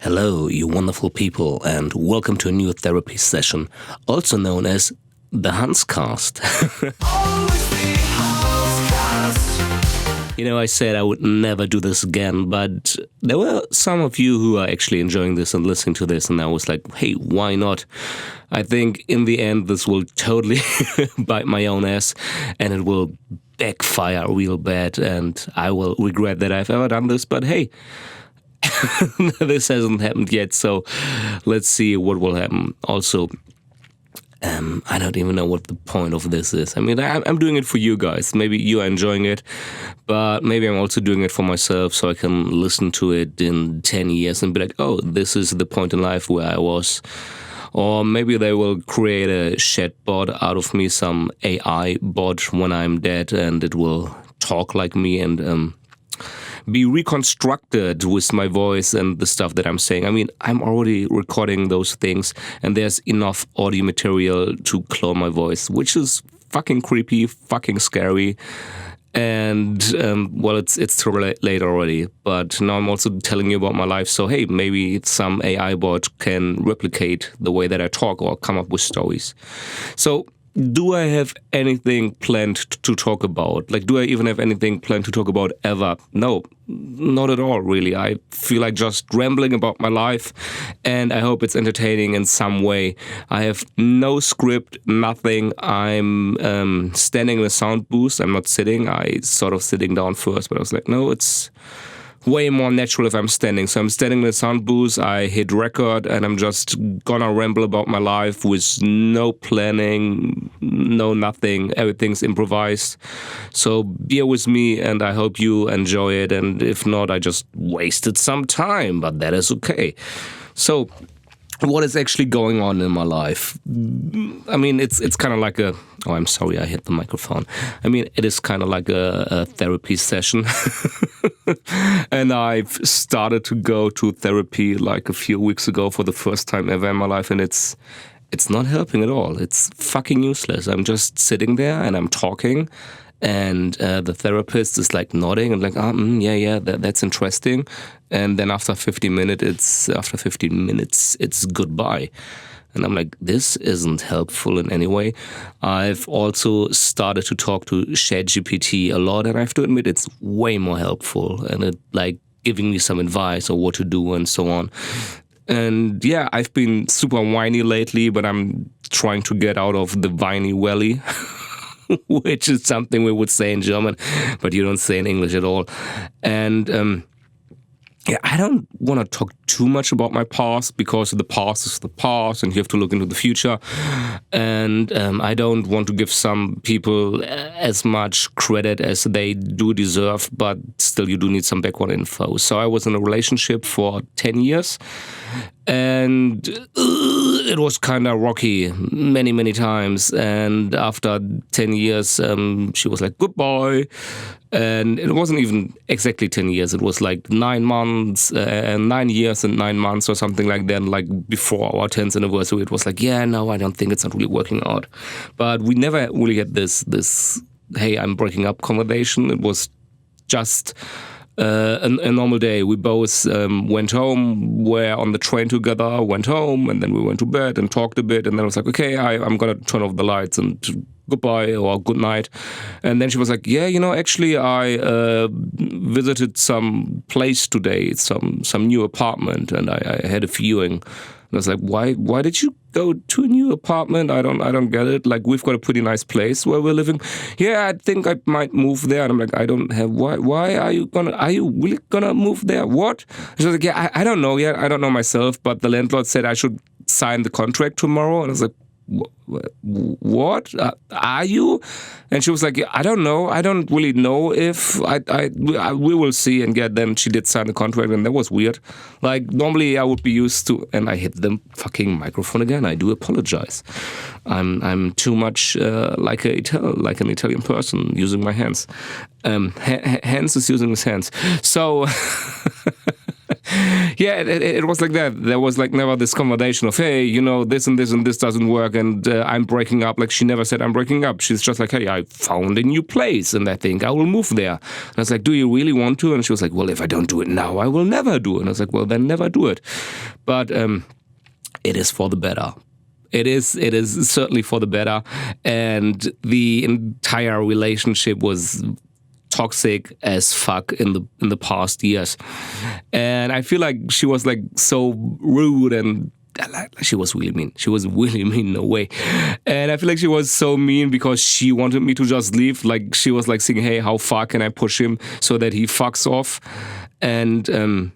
Hello, you wonderful people, and welcome to a new therapy session, also known as the Hanscast. I said I would never do this again, but there were some of you who are actually enjoying this and listening to this, and I was like, hey, why not? I think in the end this will totally bite my own ass, and it will backfire real bad, and I will regret that I've ever done this, but hey, this hasn't happened yet, so let's see what will happen. Also, I don't even know what the point of this is. I mean, I'm doing it for you guys. Maybe you are enjoying it, but maybe I'm also doing it for myself so I can listen to it in 10 years and be like, oh, this is the point in life where I was. Or maybe they will create a chatbot out of me, some AI bot when I'm dead, and it will talk like me and be reconstructed with my voice and the stuff that I'm saying. I mean, I'm already recording those things, and there's enough audio material to clone my voice, which is fucking creepy, fucking scary. And, it's too late already. But now I'm also telling you about my life. So, hey, maybe some AI bot can replicate the way that I talk or come up with stories. So, do I have anything planned to talk about? Like, do I even have anything planned to talk about ever? No, not at all, really. I feel like just rambling about my life, and I hope it's entertaining in some way. I have no script, nothing. I'm standing in a sound booth. I'm not sitting. I sort of sitting down first, but I was like, no, it's way more natural if I'm standing. So I'm standing in the sound booth, I hit record, and I'm just gonna ramble about my life with no planning, no nothing. Everything's improvised. So bear with me, and I hope you enjoy it. And if not, I just wasted some time, but that is okay. So what is actually going on in my life? I mean, it's kind of like a... Oh, I'm sorry, I hit the microphone. I mean, it is kind of like a therapy session. And I've started to go to therapy like a few weeks ago for the first time ever in my life, and it's not helping at all. It's fucking useless. I'm just sitting there and I'm talking, and the therapist is like nodding and like, that's interesting. And then after 15 minutes, it's goodbye. And I'm like, this isn't helpful in any way. I've also started to talk to ChatGPT a lot, and I have to admit it's way more helpful, and it like giving me some advice or what to do and so on. And yeah, I've been super whiny lately, but I'm trying to get out of the whiny valley. Which is something we would say in German, but you don't say in English at all. And I don't want to talk too much about my past, because the past is the past and you have to look into the future. And I don't want to give some people as much credit as they do deserve, but still you do need some background info. So I was in a relationship for 10 years. And it was kind of rocky many, many times. And after 10 years, she was like, goodbye. And it wasn't even exactly 10 years. It was like 9 months and 9 years and 9 months or something like that. Like before our 10th anniversary, it was like, yeah, no, I don't think it's not really working out. But we never really had this hey, I'm breaking up conversation. It was just a normal day. We both went home, were on the train together, went home, and then we went to bed and talked a bit. And then I was like, okay, I'm going to turn off the lights and goodbye or good night. And then she was like, yeah, actually I visited some place today, some new apartment, and I had a viewing. And I was like, why did you go to a new apartment? I don't get it. Like, we've got a pretty nice place where we're living. Yeah, I think I might move there. And I'm like, I don't have, why are you really gonna move there? What? And she was like, yeah, I don't know yet. I don't know myself, but the landlord said I should sign the contract tomorrow. And I was like, what? Are you? And she was like, I don't know. I don't really know if we will see. And yeah, then she did sign the contract, and that was weird. Like, normally I would be used to, and I hit the fucking microphone again. I do apologize. I'm too much like an Italian person using my hands. Hans is using his hands. So yeah, it was like that. There was like never this conversation of, hey, this and this and this doesn't work, and I'm breaking up. Like, she never said I'm breaking up. She's just like, hey, I found a new place, and I think I will move there. And I was like, do you really want to? And she was like, well, if I don't do it now, I will never do it. And I was like, well, then never do it. But it is for the better. It is certainly for the better. And the entire relationship was toxic as fuck in the past years. And I feel like she was like so rude, and she was really mean. She was really mean in a way. And I feel like she was so mean because she wanted me to just leave. Like, she was like saying, hey, how far can I push him so that he fucks off? And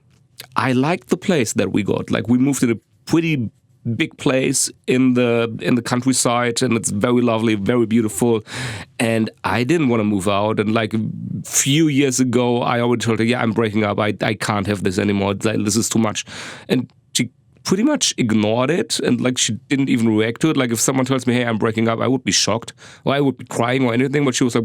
I liked the place that we got. Like, we moved to a pretty big place in the countryside, and it's very lovely, very beautiful. And I didn't want to move out. And like a few years ago, I already told her, yeah, I'm breaking up. I can't have this anymore. It's like, this is too much. And she pretty much ignored it, and like, she didn't even react to it. Like, if someone tells me, hey, I'm breaking up, I would be shocked, or I would be crying or anything. But she was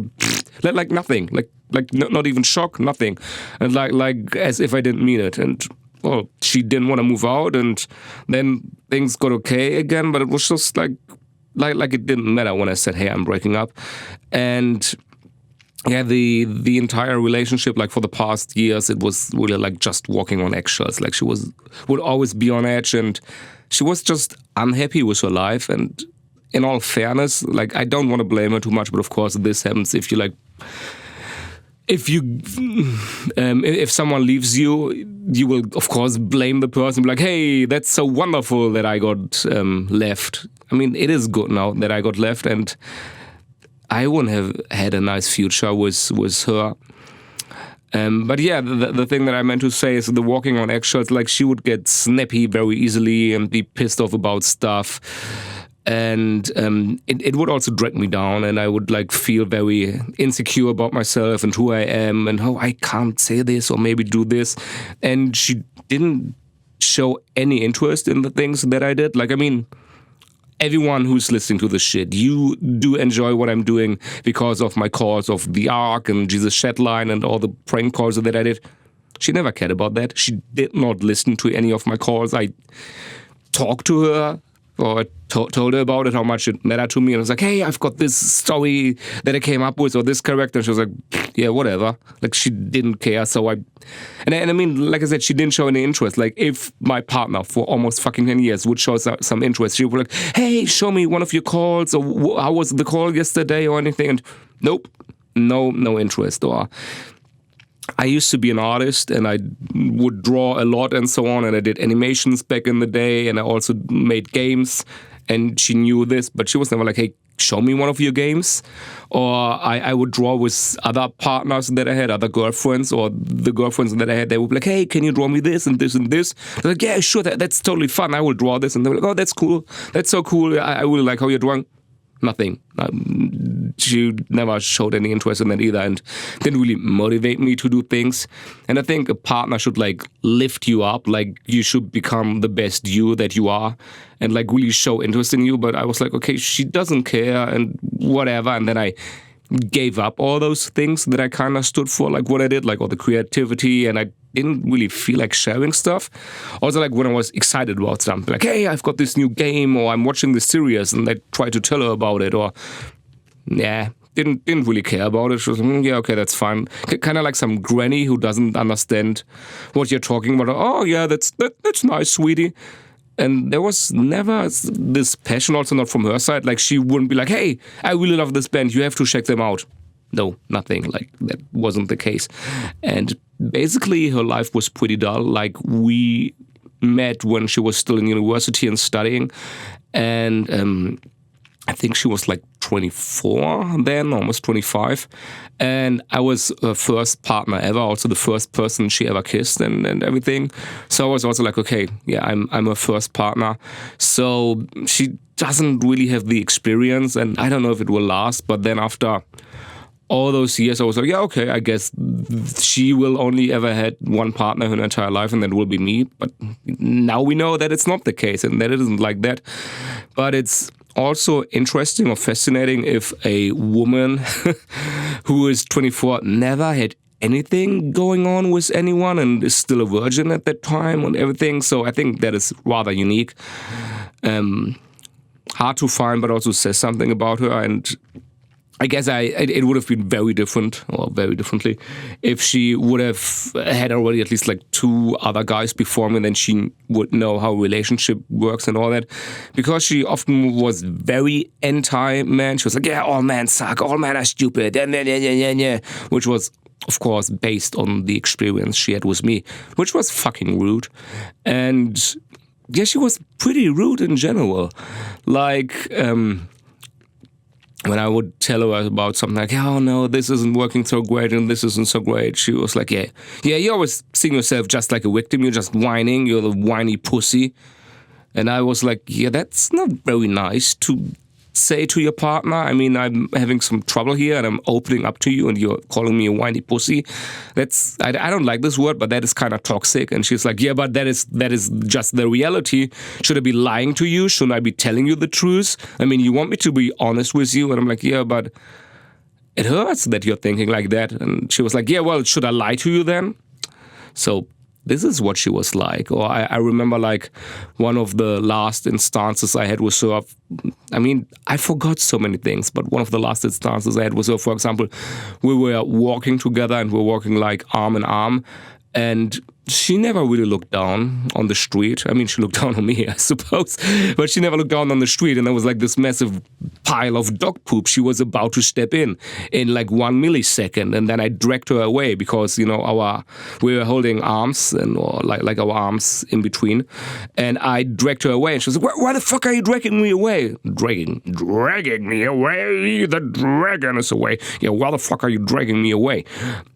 like nothing, like not even shocked, nothing, and like as if I didn't mean it. And well, she didn't want to move out, and then things got okay again, but it was just like it didn't matter when I said, hey, I'm breaking up. And yeah, the entire relationship, like for the past years, it was really like just walking on eggshells. Like, she would always be on edge, and she was just unhappy with her life. And in all fairness, like, I don't want to blame her too much, but of course this happens if someone leaves you, you will of course blame the person, be like, hey, that's so wonderful that I got left. I mean, it is good now that I got left, and I wouldn't have had a nice future with her. But yeah, the thing that I meant to say is the walking on eggshells. Like, she would get snappy very easily and be pissed off about stuff. And it would also drag me down, and I would like feel very insecure about myself and who I am, and how I can't say this or maybe do this. And she didn't show any interest in the things that I did. Like, I mean, everyone who's listening to this shit, you do enjoy what I'm doing because of my calls of the Ark and Jesus Shatline and all the prank calls that I did. She never cared about that. She did not listen to any of my calls. I talked to her, or I told her about it, how much it mattered to me. And I was like, hey, I've got this story that I came up with, or this character. And she was like, yeah, whatever. Like, she didn't care. So I mean, like I said, she didn't show any interest. Like, if my partner for almost fucking 10 years would show some interest, she would be like, hey, show me one of your calls, or how was the call yesterday, or anything. And nope, no interest. Or I used to be an artist, and I would draw a lot and so on, and I did animations back in the day, and I also made games, and she knew this, but she was never like, hey, show me one of your games. Or I would draw with other partners that I had, other girlfriends, or the girlfriends that I had, they would be like, hey, can you draw me this and this and this? They're like, yeah, sure, that's totally fun, I will draw this. And they were like, oh, that's cool, that's so cool, I really like how you're drawing. Nothing. She never showed any interest in that either, and didn't really motivate me to do things. And I think a partner should like lift you up, like you should become the best you that you are, and like really show interest in you. But I was like, okay, she doesn't care and whatever. And then I gave up all those things that I kind of stood for, like what I did, like all the creativity, and I didn't really feel like sharing stuff. Also, like when I was excited about something, like, hey, I've got this new game, or I'm watching this series, and I tried to tell her about it, or yeah, didn't really care about it. She was like, yeah, okay, that's fine. Kind of like some granny who doesn't understand what you're talking about. Oh yeah, that's nice, sweetie. And there was never this passion, also not from her side. Like, she wouldn't be like, hey, I really love this band, you have to check them out. No, nothing. Like, that wasn't the case. And basically her life was pretty dull. Like, we met when she was still in university and studying, and I think she was like 24 then, almost 25. And I was her first partner ever, also the first person she ever kissed and everything. So I was also like, okay, yeah, I'm her first partner. So she doesn't really have the experience, and I don't know if it will last. But then after all those years, I was like, yeah, okay, I guess she will only ever had one partner her entire life, and that will be me. But now we know that it's not the case, and that it isn't like that. But it's also interesting or fascinating if a woman who is 24 never had anything going on with anyone and is still a virgin at that time and everything. So I think that is rather unique. Hard to find, but also says something about her. And I guess it would have been very different, or very differently, if she would have had already at least like 2 other guys before me, and then she would know how a relationship works and all that. Because she often was very anti-man. She was like, yeah, all men suck, all men are stupid, yeah. Which was, of course, based on the experience she had with me, which was fucking rude. And yeah, she was pretty rude in general. Like, when I would tell her about something like, oh no, this isn't working so great and this isn't so great, she was like, yeah, you're always seeing yourself just like a victim, you're just whining, you're the whiny pussy. And I was like, yeah, that's not very nice to say to your partner. I mean, I'm having some trouble here and I'm opening up to you and you're calling me a whiny pussy. I don't like this word, but that is kind of toxic. And she's like, yeah, but that is just the reality. Should I be lying to you? Shouldn't I be telling you the truth? I mean, you want me to be honest with you? And I'm like, yeah, but it hurts that you're thinking like that. And she was like, yeah, well, should I lie to you then? So this is what she was like. Or I remember like one of the last instances I had with her. I mean, I forgot so many things, but one of the last instances I had with her, for example, we were walking together and we were walking like arm in arm. And she never really looked down on the street. I mean, she looked down on me, I suppose, but she never looked down on the street. And there was like this massive pile of dog poop she was about to step in like 1 millisecond. And then I dragged her away because, you know, we were holding arms or like our arms in between. And I dragged her away. And she was like, why the fuck are you dragging me away? Dragging me away? The dragon is away. Yeah, why the fuck are you dragging me away?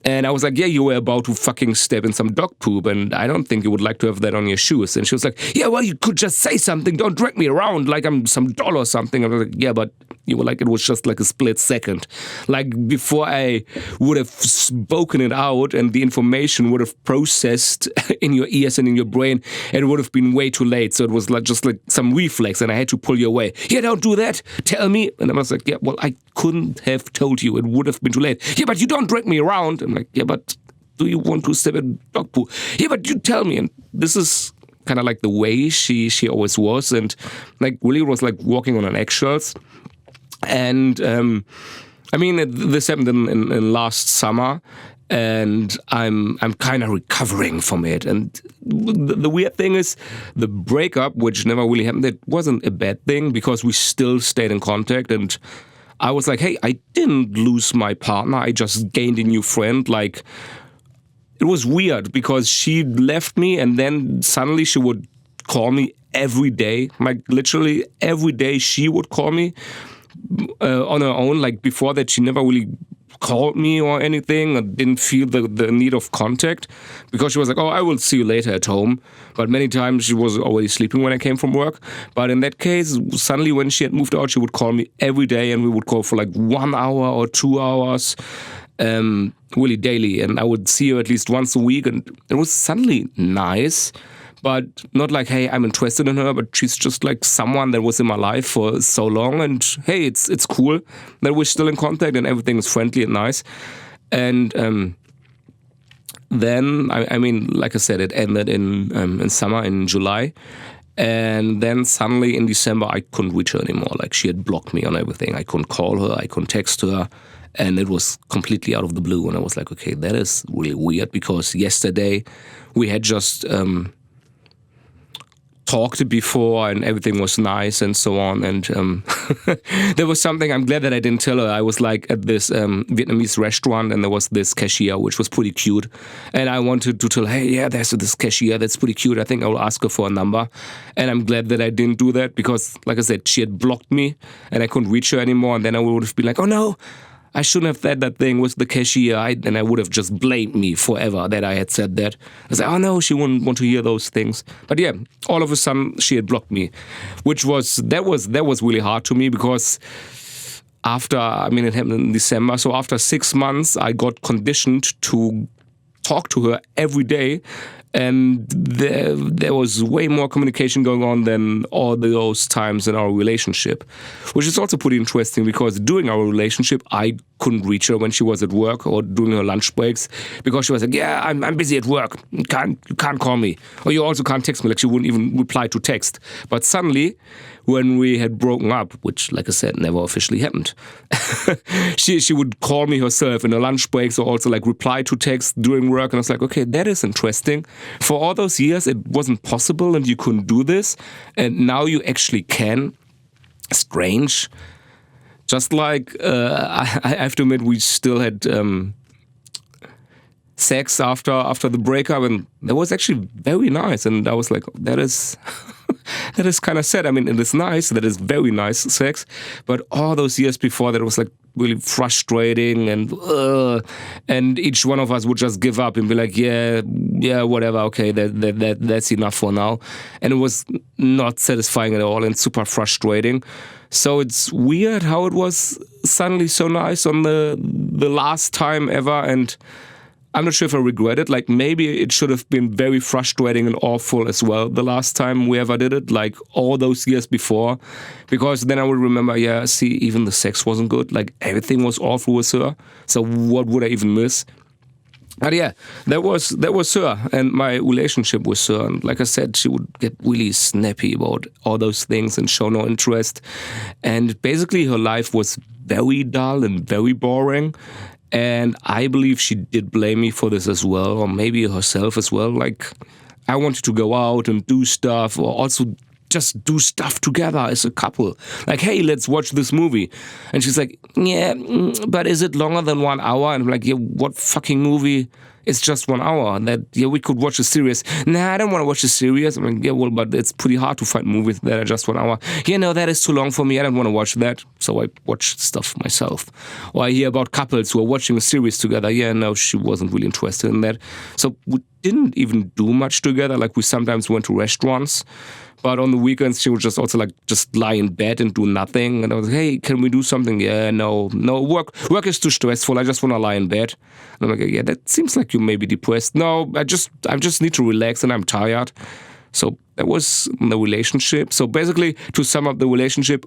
And I was like, yeah, you were about to fucking step in some dog poop. And I don't think you would like to have that on your shoes. And she was like, yeah, well, you could just say something. Don't drag me around like I'm some doll or something. I was like, yeah, but you were like, it was just like a split second. Like before I would have spoken it out and the information would have processed in your ears and in your brain, it would have been way too late. So it was like just like some reflex and I had to pull you away. Yeah, don't do that. Tell me. And I was like, yeah, well, I couldn't have told you. It would have been too late. Yeah, but you don't drag me around. I'm like, yeah, but do you want to step in dog poo? Yeah, but you tell me. And this is kind of like the way she always was. And like really was like walking on eggshells. And I mean, this happened in last summer. And I'm kind of recovering from it. And the weird thing is the breakup, which never really happened, it wasn't a bad thing because we still stayed in contact. And I was like, hey, I didn't lose my partner. I just gained a new friend. Like, it was weird because she left me and then suddenly she would call me every day. Like literally every day she would call me on her own. Like before that she never really called me or anything. I didn't feel the need of contact because she was like, oh, I will see you later at home. But many times she was already sleeping when I came from work. But in that case, suddenly when she had moved out, she would call me every day and we would call for like 1 hour or 2 hours. Really daily, and I would see her at least once a week, and it was suddenly nice, but not like, hey, I'm interested in her, but she's just like someone that was in my life for so long, and hey, it's cool that we're still in contact and everything is friendly and nice. And then, I mean, like I said, it ended in summer, in July, and then suddenly in December, I couldn't reach her anymore. Like she had blocked me on everything. I couldn't call her, I couldn't text her. And it was completely out of the blue. And I was like, okay, that is really weird because yesterday we had just talked before and everything was nice and so on. And there was something, I'm glad that I didn't tell her. I was like at this Vietnamese restaurant and there was this cashier, which was pretty cute. And I wanted to tell her, hey, yeah, there's this cashier that's pretty cute. I think I will ask her for a number. And I'm glad that I didn't do that because, like I said, she had blocked me and I couldn't reach her anymore. And then I would have been like, oh no, I shouldn't have said that thing with the cashier, and I would have just blamed me forever that I had said that. I was like, oh no, she wouldn't want to hear those things. But yeah, all of a sudden she had blocked me, which was really hard to me because after, I mean, it happened in December, so after 6 months I got conditioned to talk to her every day And there was way more communication going on than all those times in our relationship, which is also pretty interesting because during our relationship, I couldn't reach her when she was at work or during her lunch breaks because she was like, yeah, I'm busy at work. You can't call me. Or you also can't text me. Like she wouldn't even reply to text. But suddenly, when we had broken up, which, like I said, never officially happened, she would call me herself in her lunch breaks or also like reply to text during work. And I was like, okay, that is interesting. For all those years, it wasn't possible and you couldn't do this. And now you actually can. Strange. Just like, I have to admit, we still had sex after the breakup, and that was actually very nice. And I was like, that is that is kind of sad. I mean, it is nice. That is very nice sex. But all those years before that, it was like really frustrating, and each one of us would just give up and be like, yeah, whatever, okay, that's enough for now. And it was not satisfying at all and super frustrating. So it's weird how it was suddenly so nice on the last time ever, and I'm not sure if I regret it. Like, maybe it should have been very frustrating and awful as well the last time we ever did it, like all those years before. Because then I would remember, yeah, see, even the sex wasn't good. Like, everything was awful with her. So what would I even miss? But yeah, that was her and my relationship with her. And like I said, she would get really snappy about all those things and show no interest. And basically her life was very dull and very boring. And I believe she did blame me for this as well, or maybe herself as well. Like, I wanted to go out and do stuff, or also just do stuff together as a couple. Like, hey, let's watch this movie. And she's like, yeah, but is it longer than 1 hour? And I'm like, yeah, what fucking movie? It's just 1 hour. And that, yeah, we could watch a series. Nah, I don't want to watch a series. I'm like, yeah, well, but it's pretty hard to find movies that are just 1 hour. Yeah, no, that is too long for me. I don't want to watch that. So I watch stuff myself. Or I hear about couples who are watching a series together. Yeah, no, she wasn't really interested in that. So we didn't even do much together. Like, we sometimes went to restaurants. But on the weekends, she would just also like just lie in bed and do nothing. And I was like, hey, can we do something? Yeah, no, work is too stressful. I just want to lie in bed. And I'm like, yeah, that seems like you may be depressed. No, I just need to relax and I'm tired. So that was the relationship. So basically, to sum up the relationship,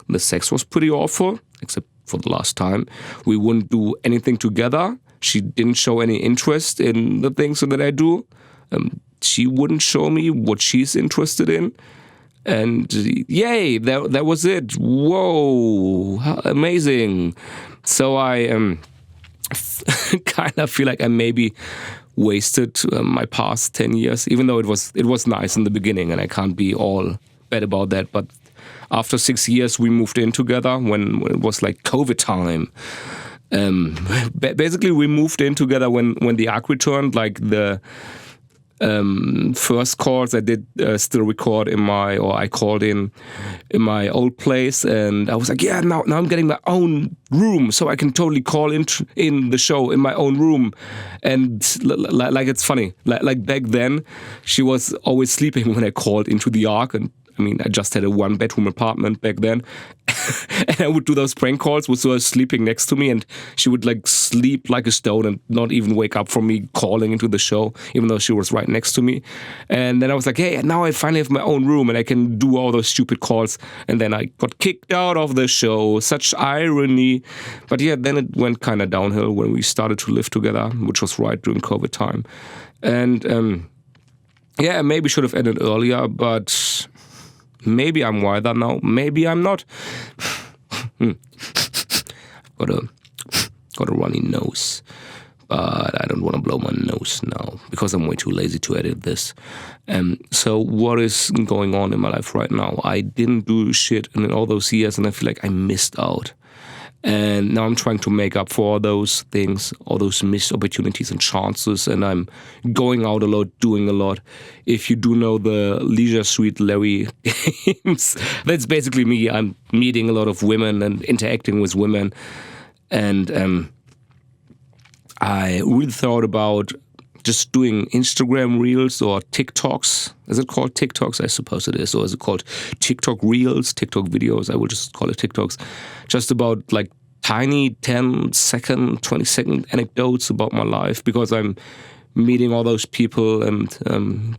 the sex was pretty awful, except for the last time. We wouldn't do anything together. She didn't show any interest in the things that I do. She wouldn't show me what she's interested in. And yay, that was it. Whoa, how amazing. So I kind of feel like I maybe wasted my past 10 years, even though it was nice in the beginning, and I can't be all bad about that. But after 6 years, we moved in together when it was like COVID time. Basically, we moved in together when the arc returned, like the first calls I did still record I called in my old place, and I was like, yeah, now I'm getting my own room, so I can totally call in the show in my own room. And like it's funny, like back then, she was always sleeping when I called into the Ark, and I mean, I just had a 1-bedroom apartment back then. And I would do those prank calls with her sleeping next to me, and she would like sleep like a stone and not even wake up from me calling into the show, even though she was right next to me. And then I was like, hey, now I finally have my own room and I can do all those stupid calls. And then I got kicked out of the show. Such irony. But yeah, then it went kind of downhill when we started to live together, which was right during COVID time. And yeah, maybe should have ended earlier, but maybe I'm wiser now. Maybe I'm not. I've got a runny nose. But I don't want to blow my nose now because I'm way too lazy to edit this. So what is going on in my life right now? I didn't do shit in all those years, and I feel like I missed out. And now I'm trying to make up for all those things, all those missed opportunities and chances. And I'm going out a lot, doing a lot. If you do know the Leisure Suite Larry games, that's basically me. I'm meeting a lot of women and interacting with women. And I really thought about just doing Instagram Reels or TikToks. Is it called TikToks? I suppose it is. Or is it called TikTok Reels, TikTok videos? I will just call it TikToks. Just about like tiny 10-second, 20-second anecdotes about my life, because I'm meeting all those people, and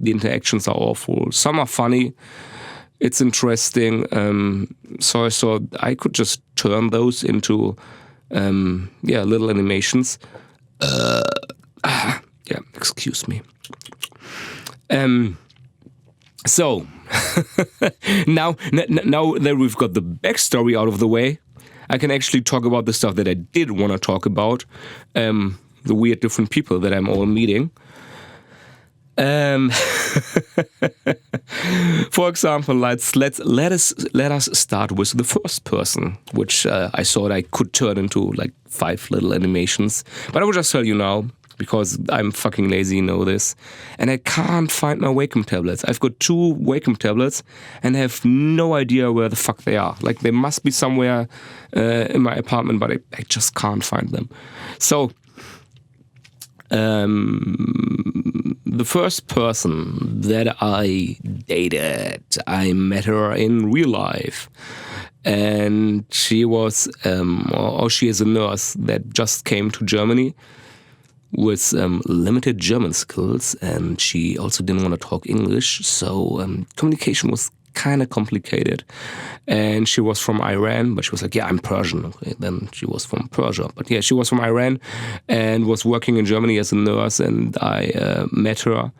the interactions are awful. Some are funny. It's interesting. So I thought I could just turn those into little animations. Excuse me. So now that we've got the backstory out of the way, I can actually talk about the stuff that I did want to talk about. The weird different people that I'm all meeting. For example, let us start with the first person, which I thought I could turn into like 5 little animations. But I will just tell you now, because I'm fucking lazy, you know this, and I can't find my Wacom tablets. I've got 2 Wacom tablets, and I have no idea where the fuck they are. Like, they must be somewhere in my apartment, but I just can't find them. So, the first person that I dated, I met her in real life, and she was, she is a nurse that just came to Germany with limited German skills, and she also didn't want to talk English, so communication was kind of complicated. And she was from Iran, but she was like, yeah, I'm Persian. Okay, then she was from Persia. But yeah, she was from Iran and was working in Germany as a nurse, and I met her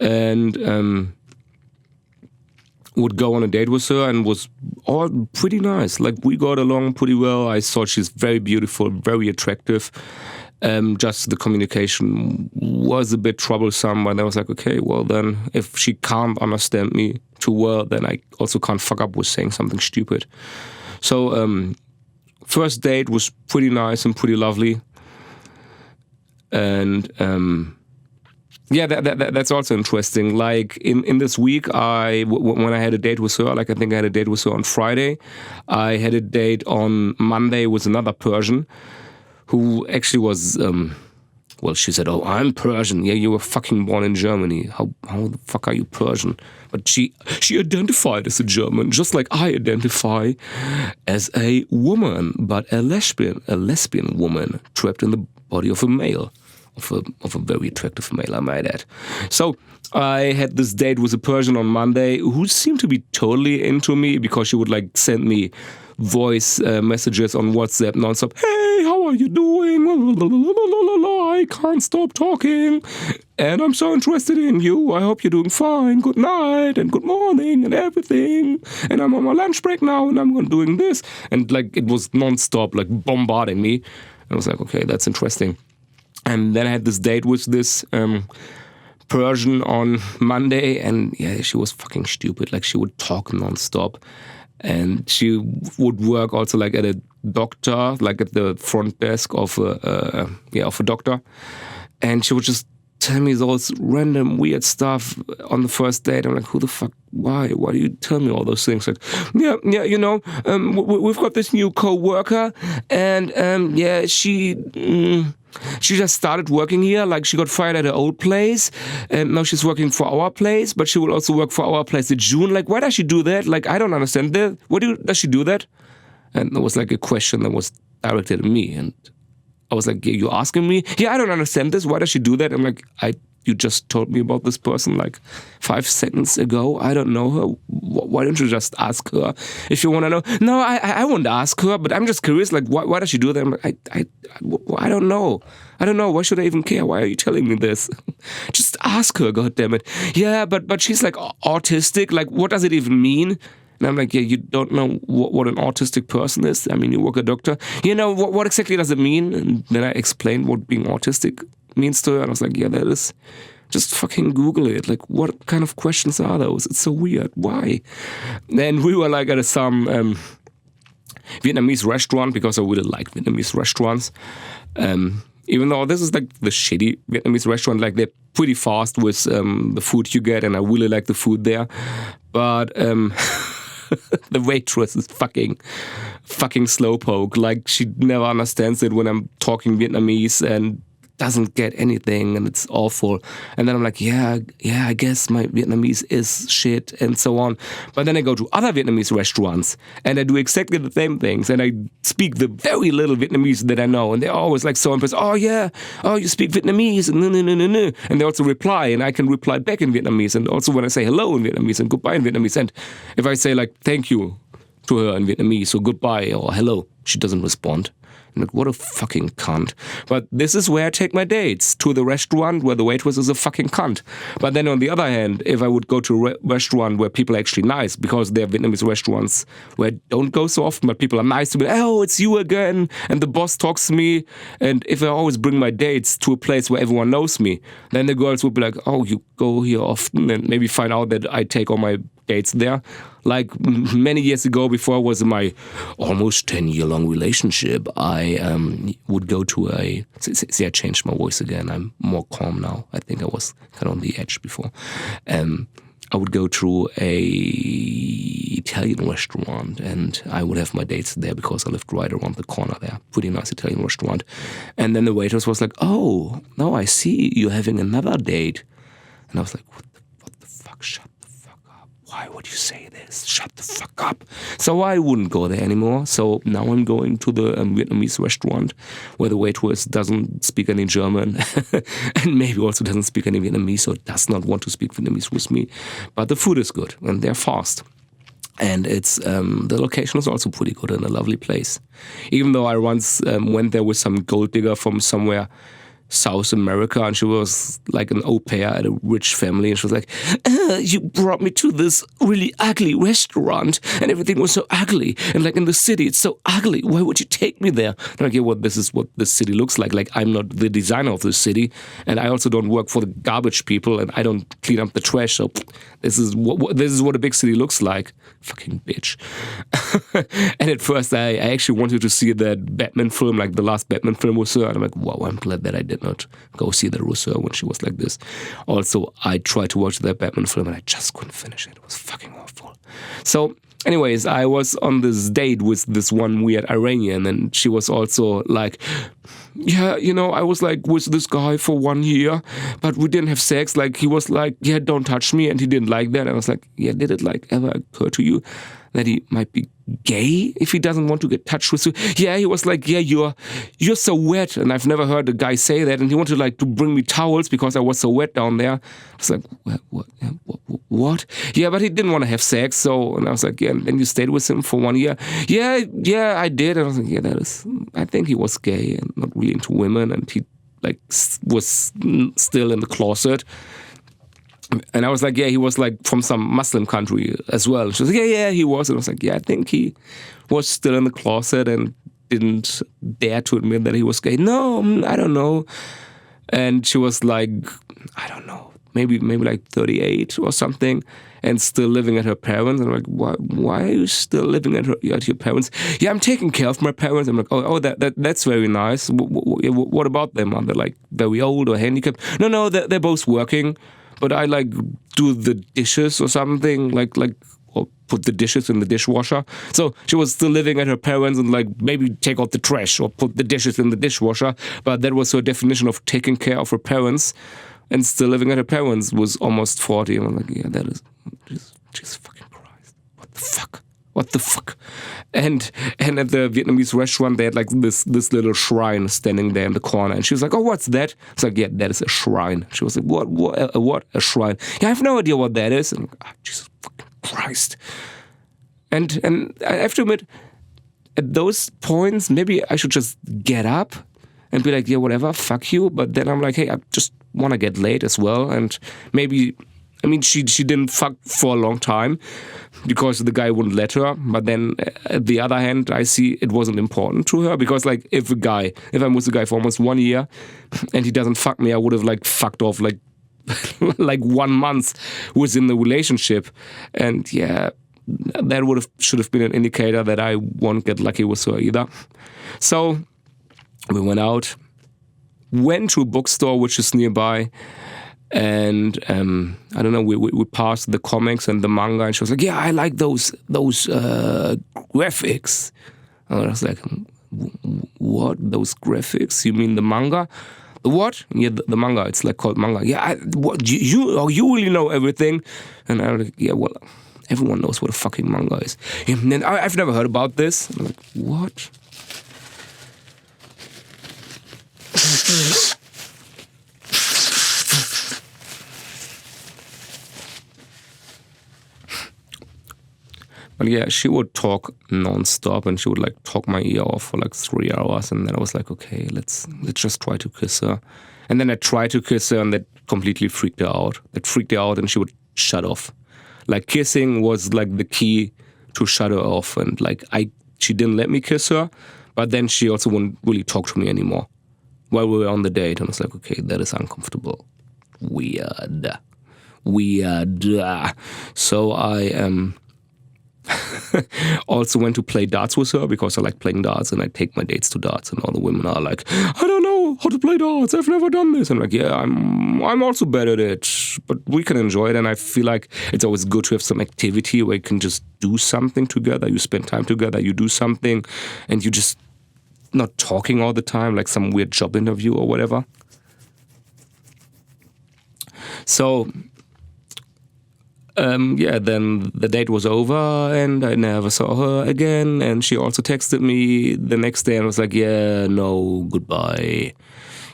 and would go on a date with her, and was all pretty nice. Like, we got along pretty well. I thought she's very beautiful, very attractive. Just the communication was a bit troublesome, and I was like, okay, well then, if she can't understand me too well, then I also can't fuck up with saying something stupid. So, first date was pretty nice and pretty lovely. And, that's also interesting. Like, in this week, when I had a date with her, like, I think I had a date with her on Friday, I had a date on Monday with another Persian, who actually was, she said, oh, I'm Persian. Yeah, you were fucking born in Germany. How the fuck are you Persian? But she identified as a German, just like I identify as a woman, but a lesbian woman trapped in the body of a male, of a very attractive male, I might add. So I had this date with a Persian on Monday who seemed to be totally into me, because she would like send me voice messages on WhatsApp nonstop. Hey, how are you doing? I can't stop talking, and I'm so interested in you. I hope you're doing fine. Good night and good morning and everything. And I'm on my lunch break now, and I'm doing this. And like, it was nonstop, like bombarding me. I was like, okay, that's interesting. And then I had this date with this Persian on Monday, and yeah, she was fucking stupid. Like, she would talk nonstop. And she would work also like at a doctor, like at the front desk of a doctor. And she would just tell me those random weird stuff on the first date. I'm like, who the fuck? Why do you tell me all those things? Like, you know, we've got this new co-worker, and she just started working here. Like, she got fired at her old place, and now she's working for our place, but she will also work for our place in June. Like, why does she do that? Like, I don't understand that. Does she do that? And there was like a question that was directed at me, and I was like, yeah, you asking me? Yeah, I don't understand this. Why does she do that? I'm like, you just told me about this person like 5 seconds ago. I don't know her. Why don't you just ask her if you want to know? No, I won't ask her, but I'm just curious. Like, why does she do that? I'm like, I don't know. I don't know. Why should I even care? Why are you telling me this? Just ask her, goddammit. Yeah, but she's like autistic. Like, what does it even mean? And I'm like, yeah, you don't know what an autistic person is? I mean, you work a doctor. You know, what exactly does it mean? And then I explained what being autistic means to her. And I was like, yeah, that is... Just fucking Google it. Like, what kind of questions are those? It's so weird. Why? And we were like at some Vietnamese restaurant, because I really like Vietnamese restaurants. Even though this is like the shitty Vietnamese restaurant, like they're pretty fast with the food you get, and I really like the food there. But the waitress is fucking slowpoke. Like, she never understands it when I'm talking Vietnamese, and doesn't get anything and it's awful. And then I'm like, yeah, I guess my Vietnamese is shit and so on. But then I go to other Vietnamese restaurants and I do exactly the same things and I speak the very little Vietnamese that I know and they're always like so impressed. Oh yeah, oh you speak Vietnamese and no. And they also reply and I can reply back in Vietnamese, and also when I say hello in Vietnamese and goodbye in Vietnamese, and if I say like thank you to her in Vietnamese or goodbye or hello, she doesn't respond. Like, what a fucking cunt. But this is where I take my dates, to the restaurant where the waitress is a fucking cunt. But then on the other hand, if I would go to a restaurant where people are actually nice, because there are Vietnamese restaurants where I don't go so often, but people are nice to me, oh, it's you again, and the boss talks to me, and if I always bring my dates to a place where everyone knows me, then the girls would be like, oh, you go here often, and maybe find out that I take all my dates there. Like many years ago, before I was in my almost 10-year-long relationship, I would go to a... See, I changed my voice again. I'm more calm now. I think I was kind of on the edge before. I would go to a Italian restaurant and I would have my dates there because I lived right around the corner there. Pretty nice Italian restaurant. And then the waitress was like, oh, no, I see you're having another date. And I was like, what the fuck? Shut the fuck up. Why would you say this? Shut the fuck up. So I wouldn't go there anymore. So now I'm going to the Vietnamese restaurant where the waitress doesn't speak any German and maybe also doesn't speak any Vietnamese or does not want to speak Vietnamese with me. But the food is good and they're fast. And it's the location is also pretty good and a lovely place. Even though I once went there with some gold digger from somewhere South America, and she was like an au pair at a rich family, and she was like, you brought me to this really ugly restaurant and everything was so ugly, and like in the city it's so ugly, why would you take me there? And I'm like, yeah, well, this is what the city looks like I'm not the designer of the city, and I also don't work for the garbage people, and I don't clean up the trash, so this is what a big city looks like. Fucking bitch. And at first I actually wanted to see that Batman film, like the last Batman film with her, and I'm like, wow, I'm glad that I did not go see that with her when she was like this. Also, I tried to watch that Batman film and I just couldn't finish it. It was fucking awful. So anyways, I was on this date with this one weird Iranian, and she was also like, yeah, you know, I was like with this guy for 1 year, but we didn't have sex. Like, he was like, yeah, don't touch me, and he didn't like that. And I was like, yeah, did it like ever occur to you that he might be gay if he doesn't want to get touched with you? Yeah, he was like, yeah, you're so wet. And I've never heard a guy say that. And he wanted like to bring me towels because I was so wet down there. I was like, what? Yeah, but he didn't want to have sex. So, and I was like, yeah, and then you stayed with him for 1 year. Yeah, I did. And I was like, yeah, I think he was gay and not really into women. And he like was still in the closet. And I was like, yeah, he was like from some Muslim country as well. She was like, yeah, he was. And I was like, yeah, I think he was still in the closet and didn't dare to admit that he was gay. No, I don't know. And she was like, I don't know, maybe like 38 or something, and still living at her parents. And I'm like, why are you still living at your parents? Yeah, I'm taking care of my parents. I'm like, oh, that's very nice. What about them? Are they like very old or handicapped? No, they're both working. But I like do the dishes or something, like or put the dishes in the dishwasher. So she was still living at her parents and like maybe take out the trash or put the dishes in the dishwasher. But that was her definition of taking care of her parents, and still living at her parents was almost 40. And I'm like, yeah, that is Jesus fucking Christ. What the fuck? And at the Vietnamese restaurant, they had like this little shrine standing there in the corner. And she was like, oh, what's that? It's like, yeah, that is a shrine. She was like, what? A shrine? Yeah, I have no idea what that is. And I'm like, Jesus fucking Christ. And I have to admit, at those points, maybe I should just get up and be like, yeah, whatever, fuck you. But then I'm like, hey, I just want to get laid as well. And maybe... I mean, she didn't fuck for a long time because the guy wouldn't let her. But then, at the other hand, I see it wasn't important to her because, like, if I'm with a guy for almost 1 year and he doesn't fuck me, I would have like fucked off like 1 month within the relationship, and yeah, that should have been an indicator that I won't get lucky with her either. So we went out, went to a bookstore which is nearby. And I don't know, we passed the comics and the manga, and she was like, yeah, I like those graphics. And I was like, what? Those graphics? You mean the manga? What? Yeah, the manga. It's like called manga. Yeah, what? You really know everything? And I'm like, yeah, well, everyone knows what a fucking manga is. And then I've never heard about this. And I'm like, what? But yeah, she would talk non-stop, and she would like talk my ear off for like 3 hours, and then I was like, okay, let's just try to kiss her. And then I tried to kiss her, and that completely freaked her out. That freaked her out, and she would shut off. Like kissing was like the key to shut her off, and like she didn't let me kiss her, but then she also wouldn't really talk to me anymore while we were on the date, and I was like, okay, that is uncomfortable. Weird. So I also went to play darts with her because I like playing darts, and I take my dates to darts, and all the women are like, I don't know how to play darts, I've never done this. And I'm like, yeah, I'm also bad at it, but we can enjoy it. And I feel like it's always good to have some activity where you can just do something together. You spend time together, you do something, and you just not talking all the time like some weird job interview or whatever. So then the date was over, and I never saw her again. And she also texted me the next day and was like, yeah, no, goodbye.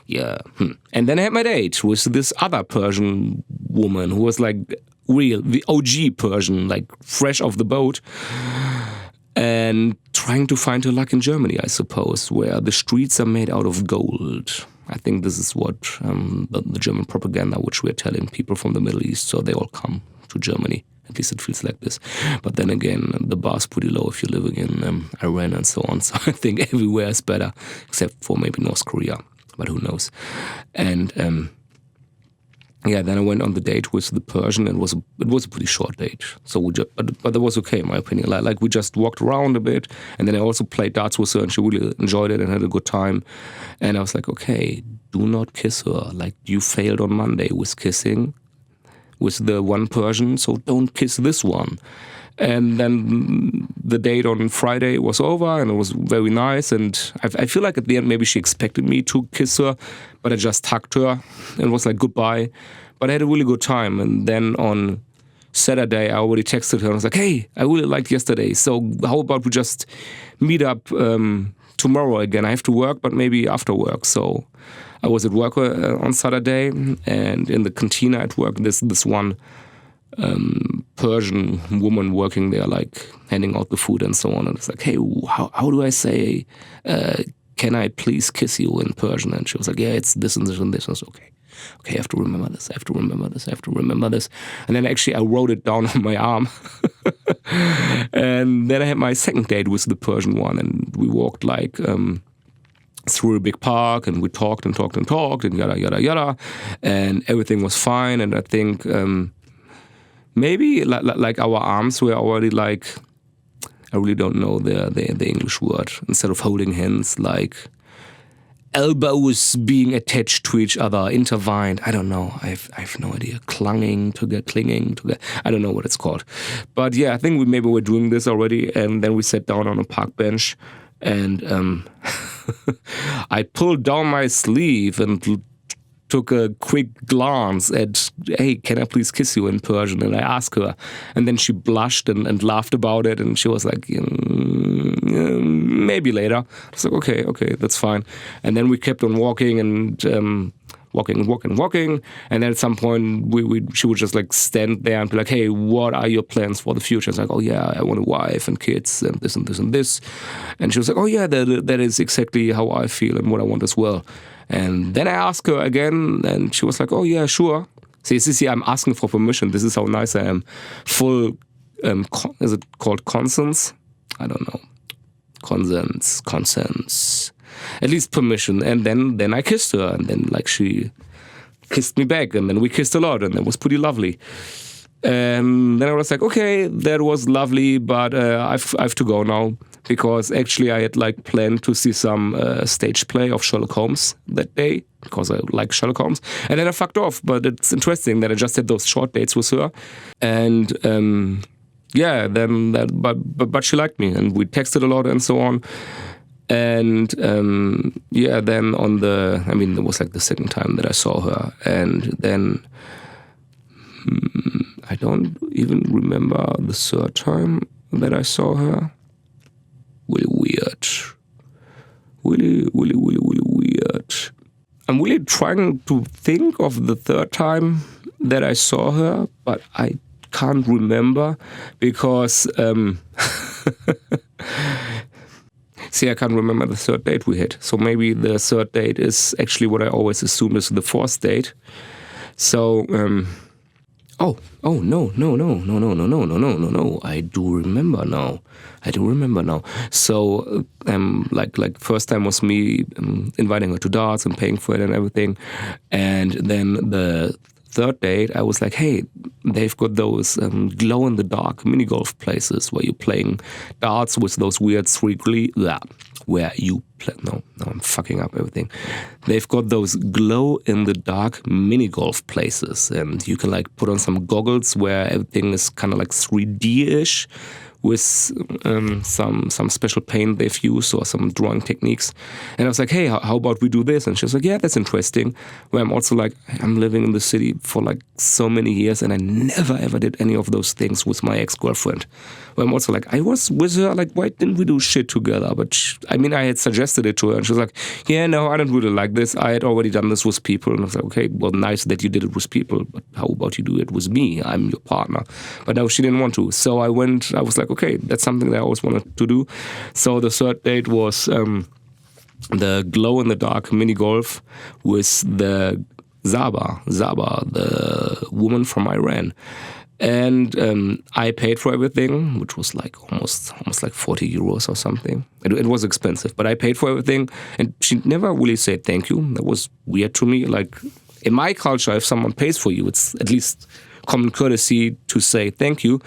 Yeah. And then I had my date with this other Persian woman who was like the OG Persian, like fresh off the boat, and trying to find her luck in Germany, I suppose, where the streets are made out of gold. I think this is what the German propaganda, which we're telling people from the Middle East, so they all come to Germany. At least it feels like this. But then again, the bar's pretty low if you're living in Iran and so on. So I think everywhere is better, except for maybe North Korea. But who knows? And then I went on the date with the Persian. It was a pretty short date. So but that was okay in my opinion. Like we just walked around a bit, and then I also played darts with her, and she really enjoyed it and had a good time. And I was like, okay, do not kiss her. Like you failed on Monday with kissing with the one Persian, so don't kiss this one. And then the date on Friday was over, and it was very nice. And I feel like at the end maybe she expected me to kiss her, but I just hugged her and was like goodbye. But I had a really good time. And then on Saturday I already texted her and I was like, hey, I really liked yesterday, so how about we just meet up tomorrow again? I have to work, but maybe after work. So I was at work on Saturday, and in the cantina at work, this one Persian woman working there, like handing out the food and so on. And it's like, hey, how do I say, can I please kiss you in Persian? And she was like, yeah, it's this and this and this. And I was like, okay, I have to remember this. And then actually I wrote it down on my arm. And then I had my second date with the Persian one, and we walked like through a big park, and we talked and yada, yada, yada. And everything was fine. And I think maybe like our arms were already like, I really don't know the English word. Instead of holding hands, like elbows being attached to each other, intertwined. I don't know. I have no idea. Clinging together. I don't know what it's called. But yeah, I think maybe we're doing this already. And then we sat down on a park bench, and I pulled down my sleeve and took a quick glance at, hey, can I please kiss you in Persian? And I asked her, and then she blushed and laughed about it, and she was like, maybe later. I was like, okay, that's fine. And then we kept on walking and walking, and then at some point she would just like stand there and be like, hey, what are your plans for the future? It's like, oh yeah, I want a wife and kids and this and this and this. And she was like, oh yeah, that is exactly how I feel and what I want as well. And then I asked her again, and she was like, oh yeah, sure. See, I'm asking for permission. This is how nice I am. Full, is it called consents? I don't know. Consents. At least permission. And then I kissed her, and then like she kissed me back, and then we kissed a lot, and that was pretty lovely. And then I was like, okay, that was lovely, but I have to go now, because actually I had like planned to see some stage play of Sherlock Holmes that day, because I like Sherlock Holmes. And then I fucked off, but it's interesting that I just had those short dates with her, and but she liked me, and we texted a lot and so on. And then it was like the second time that I saw her. And then I don't even remember the third time that I saw her. Really weird. Really weird. I'm really trying to think of the third time that I saw her, but I can't remember because see, I can't remember the third date we had. So maybe the third date is actually what I always assume is the fourth date. So no. I do remember now. So like first time was me inviting her to darts and paying for it and everything, and then the third date I was like, hey, they've got those glow in the dark mini golf places where you're playing darts with those weird where you play. No, I'm fucking up everything. They've got those glow in the dark mini golf places, and you can like put on some goggles where everything is kind of like 3D-ish with some special paint they've used or some drawing techniques. And I was like, hey, how about we do this? And she was like, yeah, that's interesting. Where I'm also like, I'm living in the city for like so many years and I never ever did any of those things with my ex-girlfriend. Where I'm also like, I was with her, like, why didn't we do shit together? But I had suggested it to her and she was like, yeah, no, I don't really like this. I had already done this with people. And I was like, okay, well, nice that you did it with people, but how about you do it with me? I'm your partner. But no, she didn't want to. So I was like, okay, that's something that I always wanted to do. So the third date was the glow-in-the-dark mini golf with the Zaba, the woman from Iran. And I paid for everything, which was like almost like 40 euros or something. It was expensive, but I paid for everything. And she never really said thank you. That was weird to me. Like in my culture, if someone pays for you, it's at least common courtesy to say thank you.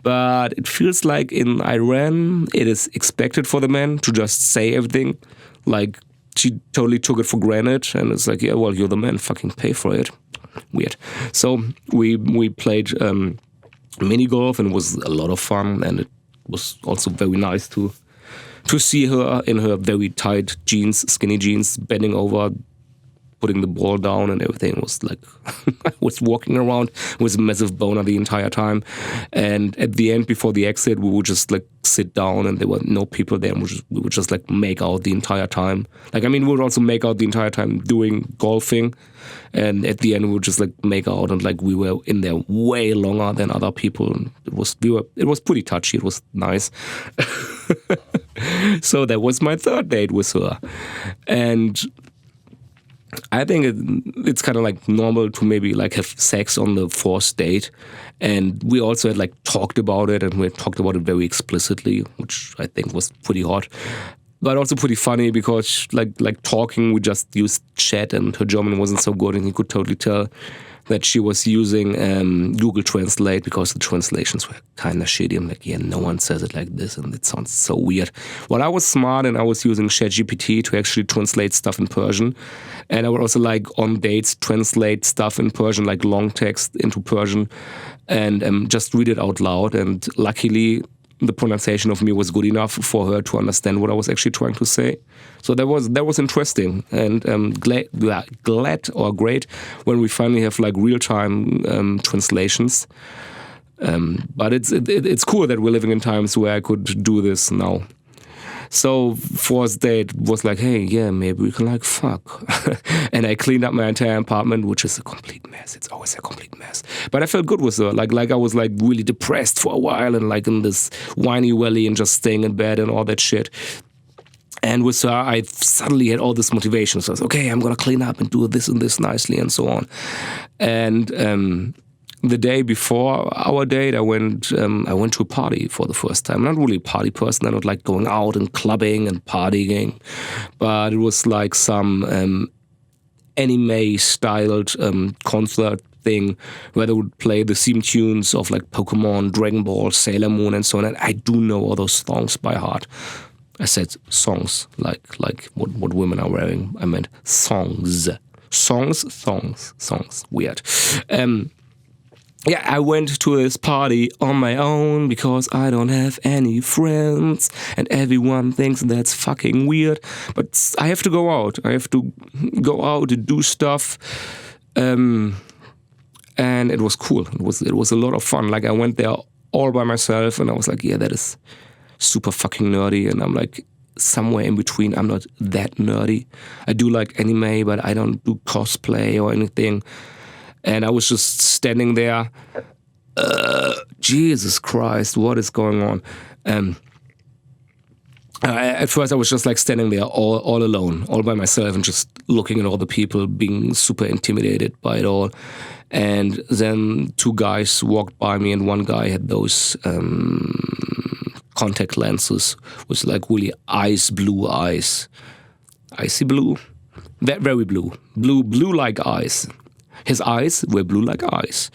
But it feels like in Iran, it is expected for the man to just say everything. Like she totally took it for granted. And it's like, yeah, well, you're the man, fucking pay for it. Weird. So we played mini golf and it was a lot of fun, and it was also very nice to see her in her very tight jeans, skinny jeans, bending over, putting the ball down and everything. It was like I was walking around with a massive boner the entire time. And at the end, before the exit, we would just like sit down and there were no people there. And we would just like make out the entire time. Like, we would also make out the entire time doing golfing. And at the end, we would just like make out, and like we were in there way longer than other people. And it was pretty touchy. It was nice. So that was my third date with her. And I think it's kind of like normal to maybe like have sex on the fourth date. And we also had like talked about it, and we had talked about it very explicitly, which I think was pretty hot. But also pretty funny because like talking, we just used chat, and her German wasn't so good, and you could totally tell that she was using Google Translate because the translations were kind of shitty. I'm like, yeah, no one says it like this, and it sounds so weird. Well, I was smart, and I was using ChatGPT to actually translate stuff in Persian. And I would also like on dates translate stuff in Persian, like long text into Persian, and just read it out loud. And luckily, the pronunciation of me was good enough for her to understand what I was actually trying to say. So that was interesting, and glad or great when we finally have like real time translations. But it's cool that we're living in times where I could do this now. So fourth date was like, hey, yeah, maybe we can like fuck. And I cleaned up my entire apartment, which is a complete mess. It's always a complete mess. But I felt good with her. Like I was like really depressed for a while and like in this whiny valley and just staying in bed and all that shit. And with her, I suddenly had all this motivation. So I was okay, I'm going to clean up and do this and this nicely and so on. And the day before our date, I went to a party for the first time. I'm not really a party person. I don't like going out and clubbing and partying, but it was like some anime-styled concert thing where they would play the theme tunes of like Pokemon, Dragon Ball, Sailor Moon, and so on. And I do know all those songs by heart. I said songs, like what women are wearing. I meant songs. Songs. Weird. yeah, I went to this party on my own because I don't have any friends and everyone thinks that's fucking weird. But I have to go out. I have to go out and do stuff. And it was cool. It was a lot of fun. Like I went there all by myself and I was like, yeah, that is super fucking nerdy. And I'm like somewhere in between. I'm not that nerdy. I do like anime, but I don't do cosplay or anything. And I was just standing there. Jesus Christ, what is going on? At first, I was just like standing there all alone, all by myself, and just looking at all the people, being super intimidated by it all. And then two guys walked by me, and one guy had those contact lenses with like really ice blue eyes. Icy blue? Very blue. Blue like ice. His eyes were blue like ice.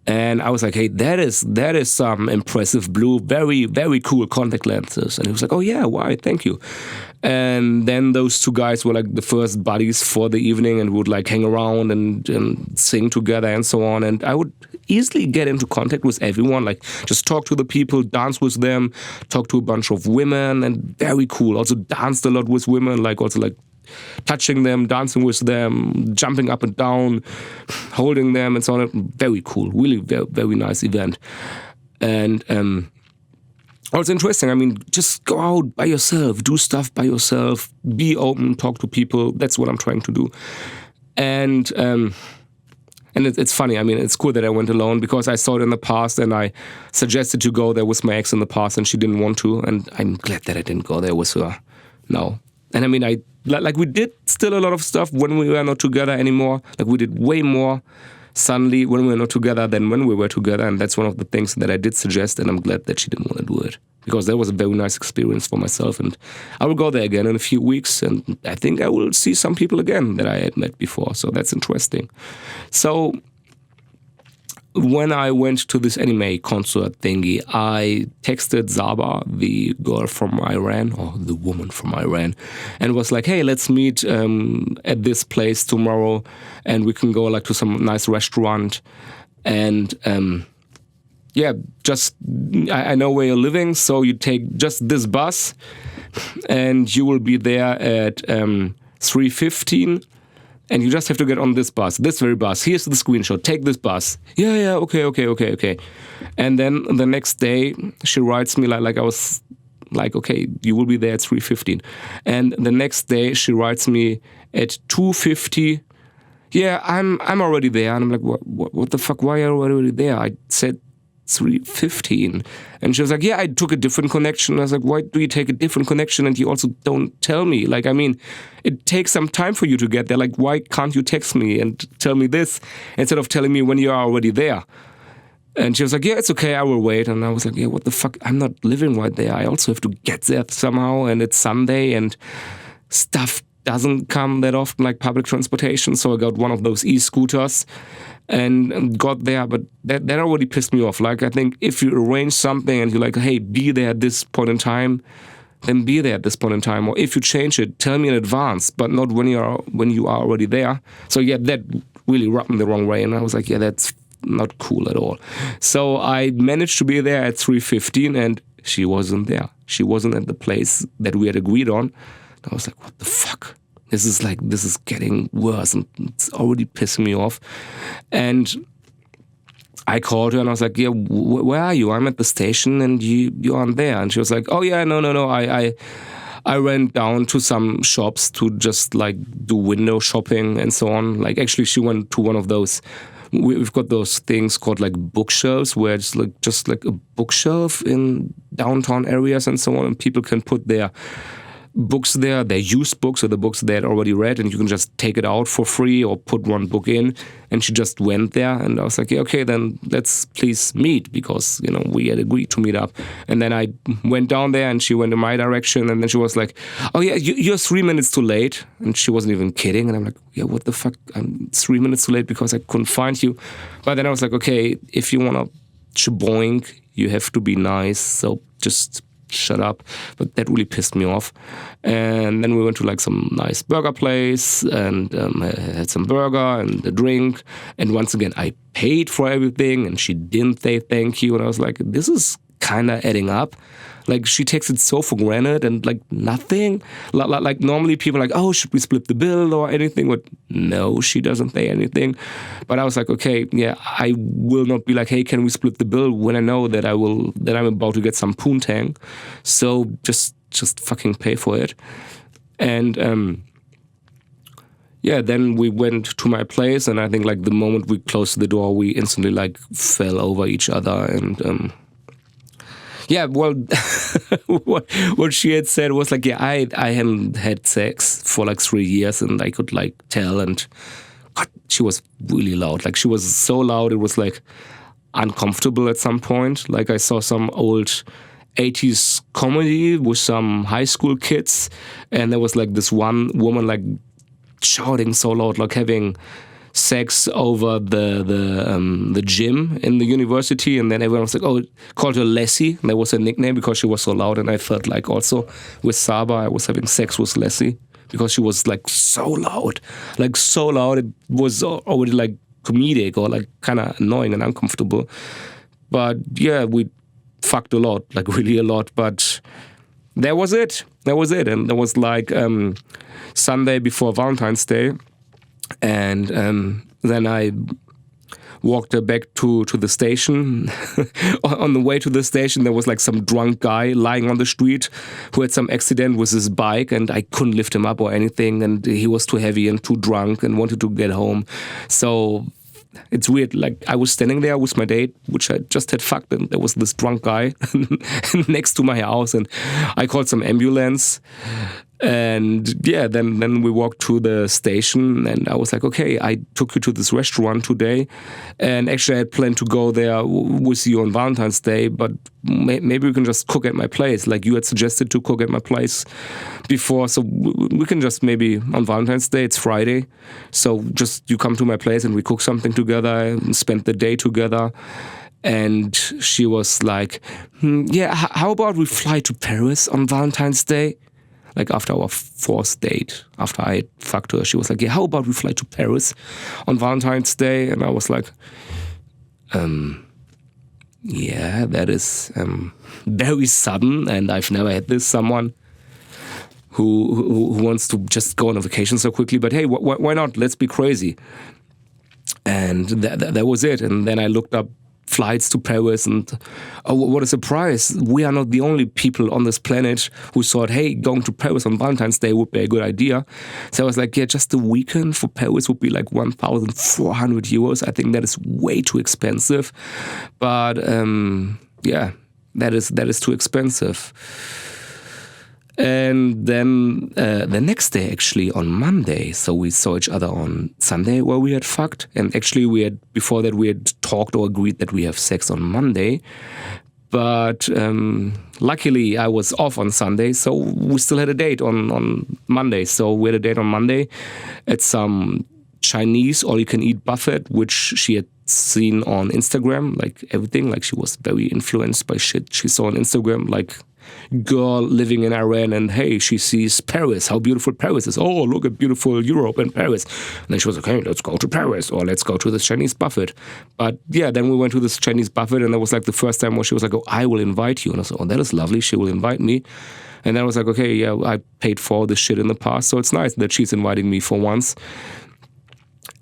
And I was like, hey, that is some impressive blue, very, very cool contact lenses. And he was like, oh yeah, why? Thank you. And then those two guys were like the first buddies for the evening and would like hang around and sing together and so on. And I would easily get into contact with everyone, like just talk to the people, dance with them, talk to a bunch of women, and very cool. Also danced a lot with women, like also like touching them, dancing with them, jumping up and down, holding them and so on. Very cool. Really very, very nice event. And also interesting. I mean, just go out by yourself, do stuff by yourself, be open, talk to people. That's what I'm trying to do. And it's funny. I mean, it's cool that I went alone because I saw it in the past and I suggested to go there with my ex in the past and she didn't want to. And I'm glad that I didn't go there with her now. And I mean, like we did still a lot of stuff when we were not together anymore. Like we did way more suddenly when we were not together than when we were together. And that's one of the things that I did suggest. And I'm glad that she didn't want to do it because that was a very nice experience for myself. And I will go there again in a few weeks. And I think I will see some people again that I had met before. So that's interesting. So when I went to this anime concert thingy, I texted Zaba, the girl from Iran, or the woman from Iran, and was like, hey, let's meet at this place tomorrow, and we can go like to some nice restaurant. And yeah, just, I know where you're living, so you take just this bus, and you will be there at 3:15. And you just have to get on this bus, this very bus. Here's the screenshot. Take this bus. Yeah, okay. And then the next day, she writes me like I was like, okay, you will be there at 3:15. And the next day, she writes me at 2:50. Yeah, I'm already there. And I'm like, what the fuck? Why are you already there? I said 3:15. And she was like, yeah, I took a different connection. I was like, why do you take a different connection and you also don't tell me? Like, I mean, it takes some time for you to get there. Like, why can't you text me and tell me this instead of telling me when you are already there? And she was like, yeah, it's okay, I will wait. And I was like, yeah, what the fuck? I'm not living right there. I also have to get there somehow. And it's Sunday and stuff doesn't come that often, like public transportation. So I got one of those e-scooters and got there, but that already pissed me off. Like, I think if you arrange something and you're like, hey, be there at this point in time, then be there at this point in time. Or if you change it, tell me in advance, but not when you are already there. So yeah, that really rubbed me the wrong way. And I was like, yeah, that's not cool at all. So I managed to be there at 3:15 and she wasn't there. She wasn't at the place that we had agreed on. And I was like, what the fuck? This is getting worse and it's already pissing me off. And I called her and I was like, yeah, where are you? I'm at the station and you aren't there. And she was like, oh yeah, no. I went down to some shops to just like do window shopping and so on. Like actually she went to one of those, we've got those things called like bookshelves where it's like just like a bookshelf in downtown areas and so on. And people can put their books there, their used books or the books they had already read, and you can just take it out for free or put one book in. And she just went there and I was like, yeah, okay, then let's please meet because, you know, we had agreed to meet up. And then I went down there and she went in my direction and then she was like, oh yeah, you're 3 minutes too late. And she wasn't even kidding. And I'm like, yeah, what the fuck? I'm 3 minutes too late because I couldn't find you. But then I was like, okay, if you want to shaboing, you have to be nice. So just shut up. But that really pissed me off. And then we went to like some nice burger place and had some burger and a drink. And once again, I paid for everything and she didn't say thank you. And I was like, this is kind of adding up. Like, she takes it so for granted and like nothing. Like normally people are like, oh, should we split the bill or anything? But no, she doesn't say anything. But I was like, okay, yeah, I will not be like, hey, can we split the bill when I know that I'm about to get some poontang. So just fucking pay for it. And yeah, then we went to my place, and I think like the moment we closed the door, we instantly like fell over each other. And yeah, well, what she had said was like, yeah, I hadn't had sex for like 3 years, and I could like tell. And God, she was really loud. Like, she was so loud, it was like uncomfortable at some point. Like, I saw some old 80s comedy with some high school kids, and there was like this one woman like shouting so loud, like having sex over the gym in the university, and then everyone was like, oh, called her Lassie. And that was her nickname because she was so loud. And I felt like also with Saba, I was having sex with Lassie because she was like so loud, it was already like comedic or like kind of annoying and uncomfortable. But yeah, we fucked a lot, like really a lot. But that was it. And there was like Sunday before Valentine's Day. And then I walked her back to the station. On the way to the station, there was like some drunk guy lying on the street who had some accident with his bike, and I couldn't lift him up or anything, and he was too heavy and too drunk and wanted to get home. So it's weird. Like, I was standing there with my date, which I just had fucked, and there was this drunk guy next to my house, and I called some ambulance. And yeah, then we walked to the station, and I was like, okay, I took you to this restaurant today, and actually I had planned to go there with you on Valentine's Day, but maybe we can just cook at my place. Like, you had suggested to cook at my place before, so we can just maybe on Valentine's Day, it's Friday, so just you come to my place and we cook something together and spend the day together. And she was like, yeah, how about we fly to Paris on Valentine's Day? Like, after our fourth date, after I fucked her, she was like, yeah, how about we fly to Paris on Valentine's Day? And I was like, yeah, that is very sudden, and I've never had this, someone who wants to just go on a vacation so quickly, but hey, why not? Let's be crazy. And that was it. And then I looked up flights to Paris, and oh, what a surprise. We are not the only people on this planet who thought, hey, going to Paris on Valentine's Day would be a good idea. So I was like, yeah, just a weekend for Paris would be like 1,400 euros. I think that is way too expensive. But yeah, that is too expensive. And then the next day, actually, on Monday, so we saw each other on Sunday where we had fucked. And actually, before that, we had talked or agreed that we have sex on Monday. But luckily, I was off on Sunday, so we still had a date on Monday. So we had a date on Monday at some Chinese all-you-can-eat buffet, which she had seen on Instagram, like everything. Like, she was very influenced by shit she saw on Instagram, like girl living in Iran, and hey, she sees Paris, how beautiful Paris is. Oh, look at beautiful Europe and Paris. And then she was like, hey, let's go to Paris, or let's go to this Chinese buffet. But yeah, then we went to this Chinese buffet, and that was like the first time where she was like, oh, I will invite you. And I said, oh, that is lovely, she will invite me. And then I was like, okay, yeah, I paid for all this shit in the past, so it's nice that she's inviting me for once.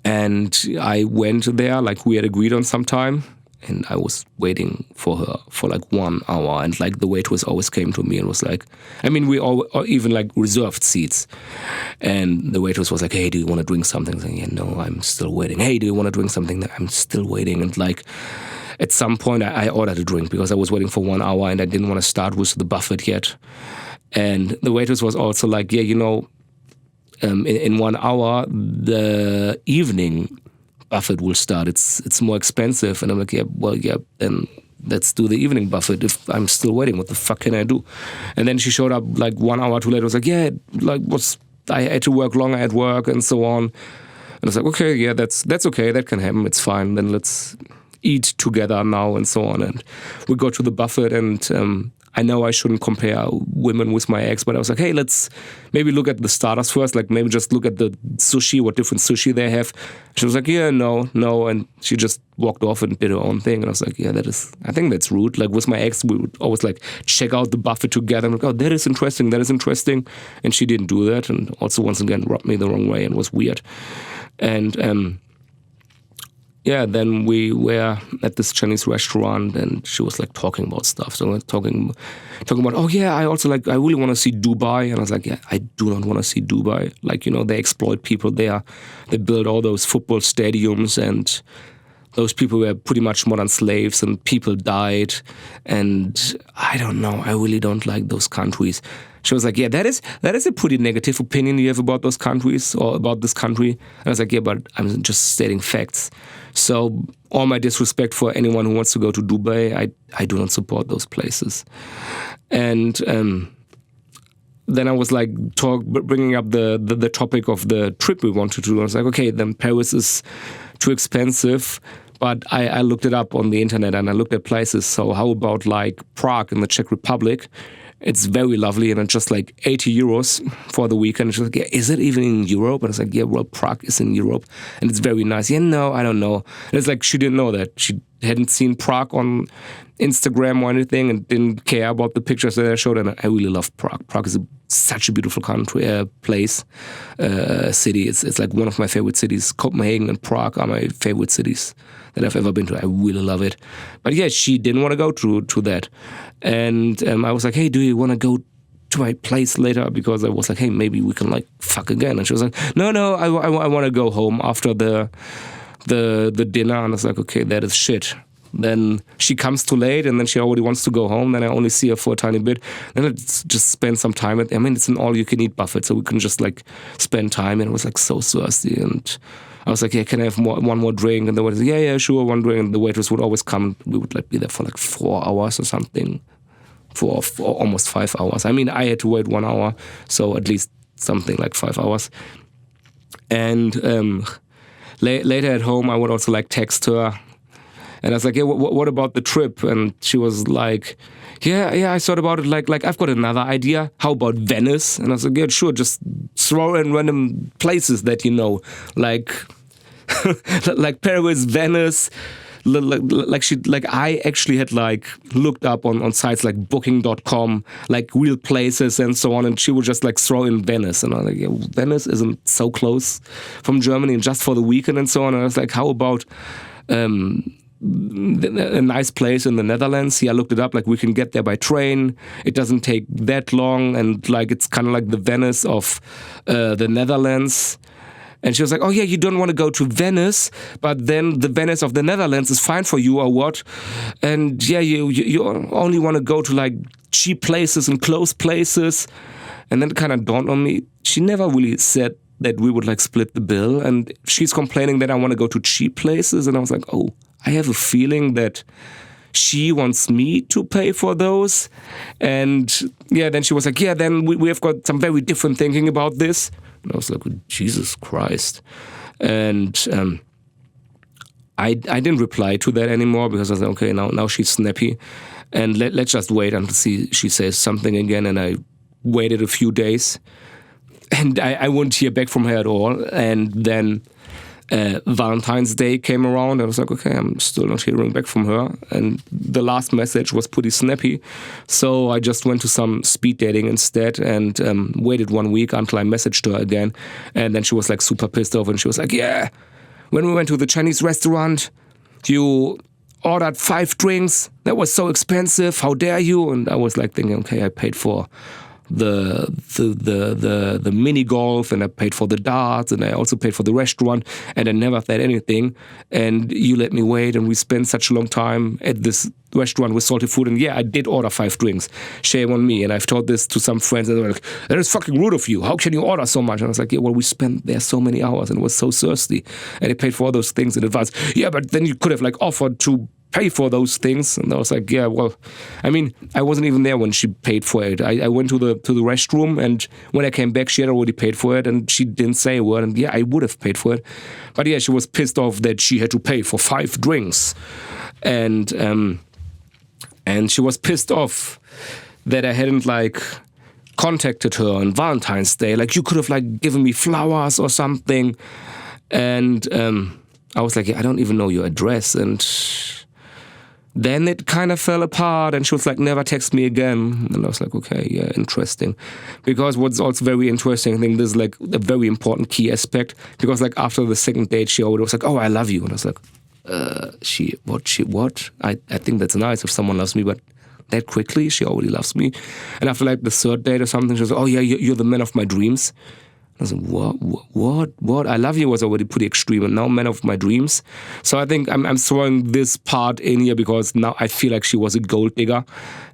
And I went there, like we had agreed on some time, and I was waiting for her for like 1 hour, and like the waitress always came to me and was like, I mean, we all even like reserved seats, and the waitress was like, hey, do you want to drink something? I was like, yeah, no, I'm still waiting. Hey, do you want to drink something? I'm still waiting. And like at some point I ordered a drink because I was waiting for 1 hour and I didn't want to start with the buffet yet. And the waitress was also like, yeah, you know, in 1 hour the evening buffet will start. It's more expensive. And I'm like, yeah, well, yeah, then let's do the evening buffet. If I'm still waiting, what the fuck can I do? And then she showed up like 1 hour too late. I was like, yeah, like I had to work longer at work and so on. And I was like, okay, yeah, that's okay. That can happen. It's fine. Then let's eat together now and so on. And we go to the buffet, and I know I shouldn't compare women with my ex, but I was like, hey, let's maybe look at the starters first. Like maybe just look at the sushi, what different sushi they have. She was like, yeah, no. And she just walked off and did her own thing. And I was like, yeah, I think that's rude. Like with my ex, we would always like check out the buffet together and like, oh, that is interesting. And she didn't do that. And also once again, rubbed me the wrong way and was weird. And, then we were at this Chinese restaurant and she was like talking about stuff. So like talking about, oh yeah, I really want to see Dubai. And I was like, yeah, I do not want to see Dubai. Like, they exploit people there. They build all those football stadiums and those people were pretty much modern slaves and people died. And I don't know, I really don't like those countries. She was like, yeah, that is a pretty negative opinion you have about those countries or about this country. And I was like, yeah, but I'm just stating facts. So all my disrespect for anyone who wants to go to Dubai, I do not support those places. And then I was like bringing up the topic of the trip we wanted to do. I was like, okay, then Paris is too expensive. But I looked it up on the internet and I looked at places. So how about like Prague in the Czech Republic? It's very lovely and it's just like 80 euros for the weekend. And she's like, yeah, is it even in Europe? And it's like, yeah, well, Prague is in Europe and it's very nice. Yeah, no, I don't know. And it's like she didn't know that. She hadn't seen Prague on Instagram or anything and didn't care about the pictures that I showed. And I really love Prague. Prague is such a beautiful country, place, city. It's like one of my favorite cities. Copenhagen and Prague are my favorite cities that I've ever been to. I really love it. But yeah, she didn't want to go to that. And I was like, hey, do you want to go to my place later? Because I was like, hey, maybe we can like fuck again. And she was like, no, I want to go home after the dinner. And I was like, okay, that is shit. Then she comes too late and then she already wants to go home. Then I only see her for a tiny bit. Then let's just spend some time. It's an all-you-can-eat buffet, so we can just like spend time. And I was like so thirsty. And I was like, yeah, can I have one more drink? And the waitress, yeah, sure, one drink. And the waitress would always come. We would like be there for like 4 hours or something. For almost 5 hours. I mean, I had to wait 1 hour, so at least something like 5 hours. And later at home, I would also like text her. And I was like, yeah, what about the trip? And she was like, yeah, I thought about it. Like I've got another idea. How about Venice? And I was like, yeah, sure. Just throw in random places that you know, like like Paris, Venice. Like I actually had like looked up on sites like Booking.com, like real places and so on, and she would just like throw in Venice, and I was like, yeah, Venice isn't so close from Germany, and just for the weekend and so on. And I was like, how about a nice place in the Netherlands? Yeah, I looked it up. Like we can get there by train. It doesn't take that long, and like it's kind of like the Venice of the Netherlands. And she was like, oh yeah, you don't want to go to Venice, but then the Venice of the Netherlands is fine for you or what? And yeah, you only want to go to like cheap places and close places. And then it kind of dawned on me, she never really said that we would like split the bill. And she's complaining that I want to go to cheap places. And I was like, oh, I have a feeling that she wants me to pay for those. And yeah, then she was like, yeah, then we have got some very different thinking about this. And I was like, Jesus Christ. And I didn't reply to that anymore because I was like, okay, now she's snappy. And let's just wait until she says something again. And I waited a few days. And I wouldn't hear back from her at all. And then Valentine's Day came around. I was like, okay, I'm still not hearing back from her. And the last message was pretty snappy. So I just went to some speed dating instead and waited 1 week until I messaged her again. And then she was like super pissed off. And she was like, yeah, when we went to the Chinese restaurant, you ordered 5 drinks. That was so expensive. How dare you? And I was like thinking, okay, I paid for the mini golf and I paid for the darts and I also paid for the restaurant and I never said anything, and you let me wait and we spent such a long time at this restaurant with salty food. And yeah, I did order 5 drinks. Shame on me. And I've told this to some friends and they were like, that is fucking rude of you. How can you order so much? And I was like, yeah, well, we spent there so many hours and it was so thirsty and I paid for all those things in advance. Yeah, but then you could have like offered to pay for those things. And I was like, yeah, well, I mean, I wasn't even there when she paid for it. I went to the restroom, and when I came back, she had already paid for it, and she didn't say a word. And yeah, I would have paid for it, but yeah, she was pissed off that she had to pay for 5 drinks. And And she was pissed off that I hadn't like contacted her on Valentine's Day. Like, you could have like given me flowers or something. And I was like, yeah, I don't even know your address. And then it kind of fell apart, and she was like, never text me again. And I was like, okay, yeah, interesting. Because what's also very interesting, I think this is like a very important key aspect, because like after the second date, she already was like, oh, I love you. And I was like, what? I think that's nice if someone loves me, but that quickly, she already loves me. And after like the third date or something, she was like, oh yeah, you're the man of my dreams. I was like, what? I love you was already pretty extreme, and now man of my dreams. So I think I'm throwing this part in here because now I feel like she was a gold digger,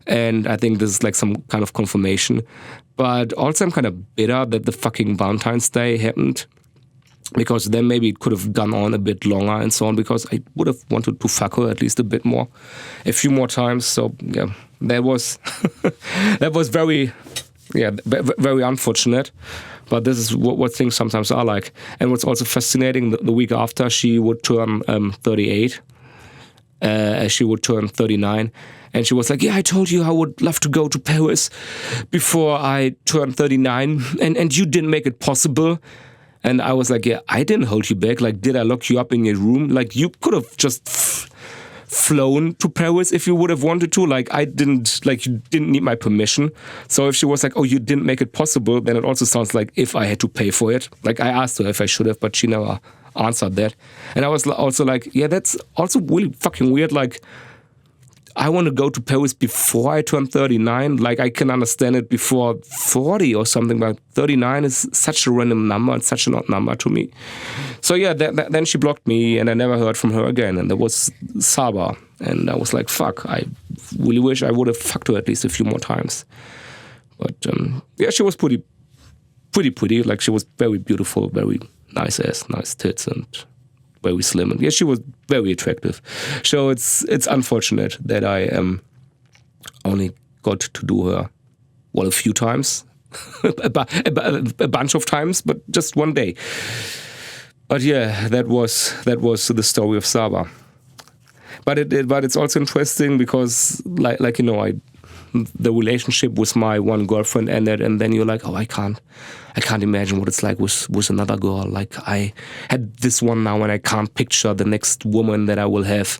and I think this is like some kind of confirmation. But also I'm kind of bitter that the fucking Valentine's Day happened, because then maybe it could have gone on a bit longer and so on, because I would have wanted to fuck her at least a few more times. So yeah, that was very unfortunate. But this is what things sometimes are like. And what's also fascinating, the week after, she would turn 38. She would turn 39. And she was like, yeah, I told you I would love to go to Paris before I turned 39. And you didn't make it possible. And I was like, yeah, I didn't hold you back. Like, did I lock you up in your room? Like, you could have just flown to Paris if you would have wanted to. Like, you didn't need my permission. So if she was like, oh, you didn't make it possible, then it also sounds like if I had to pay for it. Like, I asked her if I should have, but she never answered that. And I was also like, yeah, that's also really fucking weird. Like, I want to go to Paris before I turn 39. Like, I can understand it before 40 or something, but 39 is such a random number. It's such an odd number to me. So yeah, then she blocked me, and I never heard from her again. And there was Saba. And I was like, fuck, I really wish I would have fucked her at least a few more times. But yeah, she was pretty. Like, she was very beautiful, very nice ass, nice tits, and very slim, and yeah, she was very attractive. So it's unfortunate that I only got to do her, well, a few times, a bunch of times, but just one day. But yeah, that was the story of Saba. But it's also interesting because like you know, the relationship with my one girlfriend ended, and then you're like, oh, I can't imagine what it's like with another girl. Like, I had this one now, and I can't picture the next woman that I will have,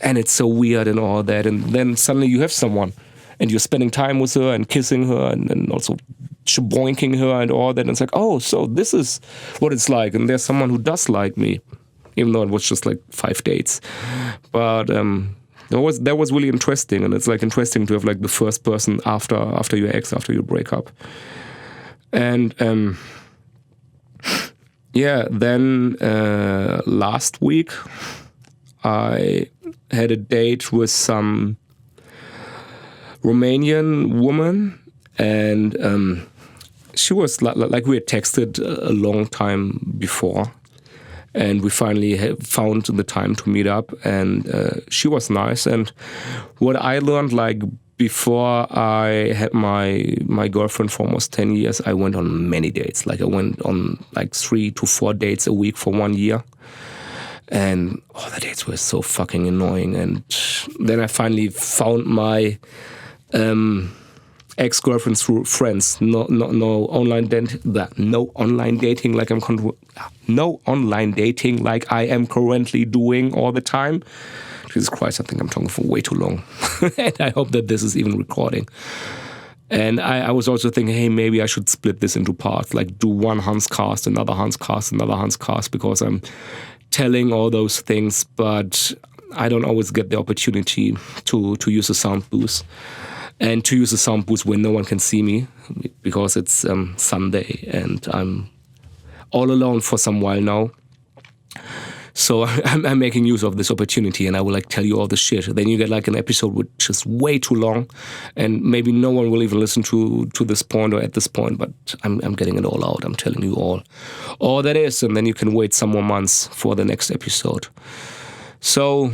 and it's so weird and all that. And then suddenly you have someone, and you're spending time with her and kissing her and also shaboinking her and all that. And it's like, oh, so this is what it's like, and there's someone who does like me, even though it was just like 5 dates. But that was really interesting, and it's like interesting to have like the first person after your ex, after you break up. And yeah, then last week I had a date with some Romanian woman, and she was like we had texted a long time before. And we finally found the time to meet up, and she was nice. And what I learned, like, before I had my girlfriend for almost 10 years, I went on many dates. Like, I went on like 3 to 4 dates a week for 1 year. And all the dates were so fucking annoying. And then I finally found my ex-girlfriend through friends. No online dating like I am currently doing all the time. Jesus Christ, I think I'm talking for way too long. And I hope that this is even recording. And I was also thinking, hey, maybe I should split this into parts, like do one Hans cast, another Hans cast, another Hans cast, because I'm telling all those things, but I don't always get the opportunity to use a sound booth. And to use a sound booth when no one can see me, because it's Sunday and I'm all alone for some while now. So I'm making use of this opportunity, and I will like tell you all the shit. Then you get like an episode which is way too long, and maybe no one will even listen to this point or at this point. But I'm getting it all out. I'm telling you all that is, and then you can wait some more months for the next episode. So.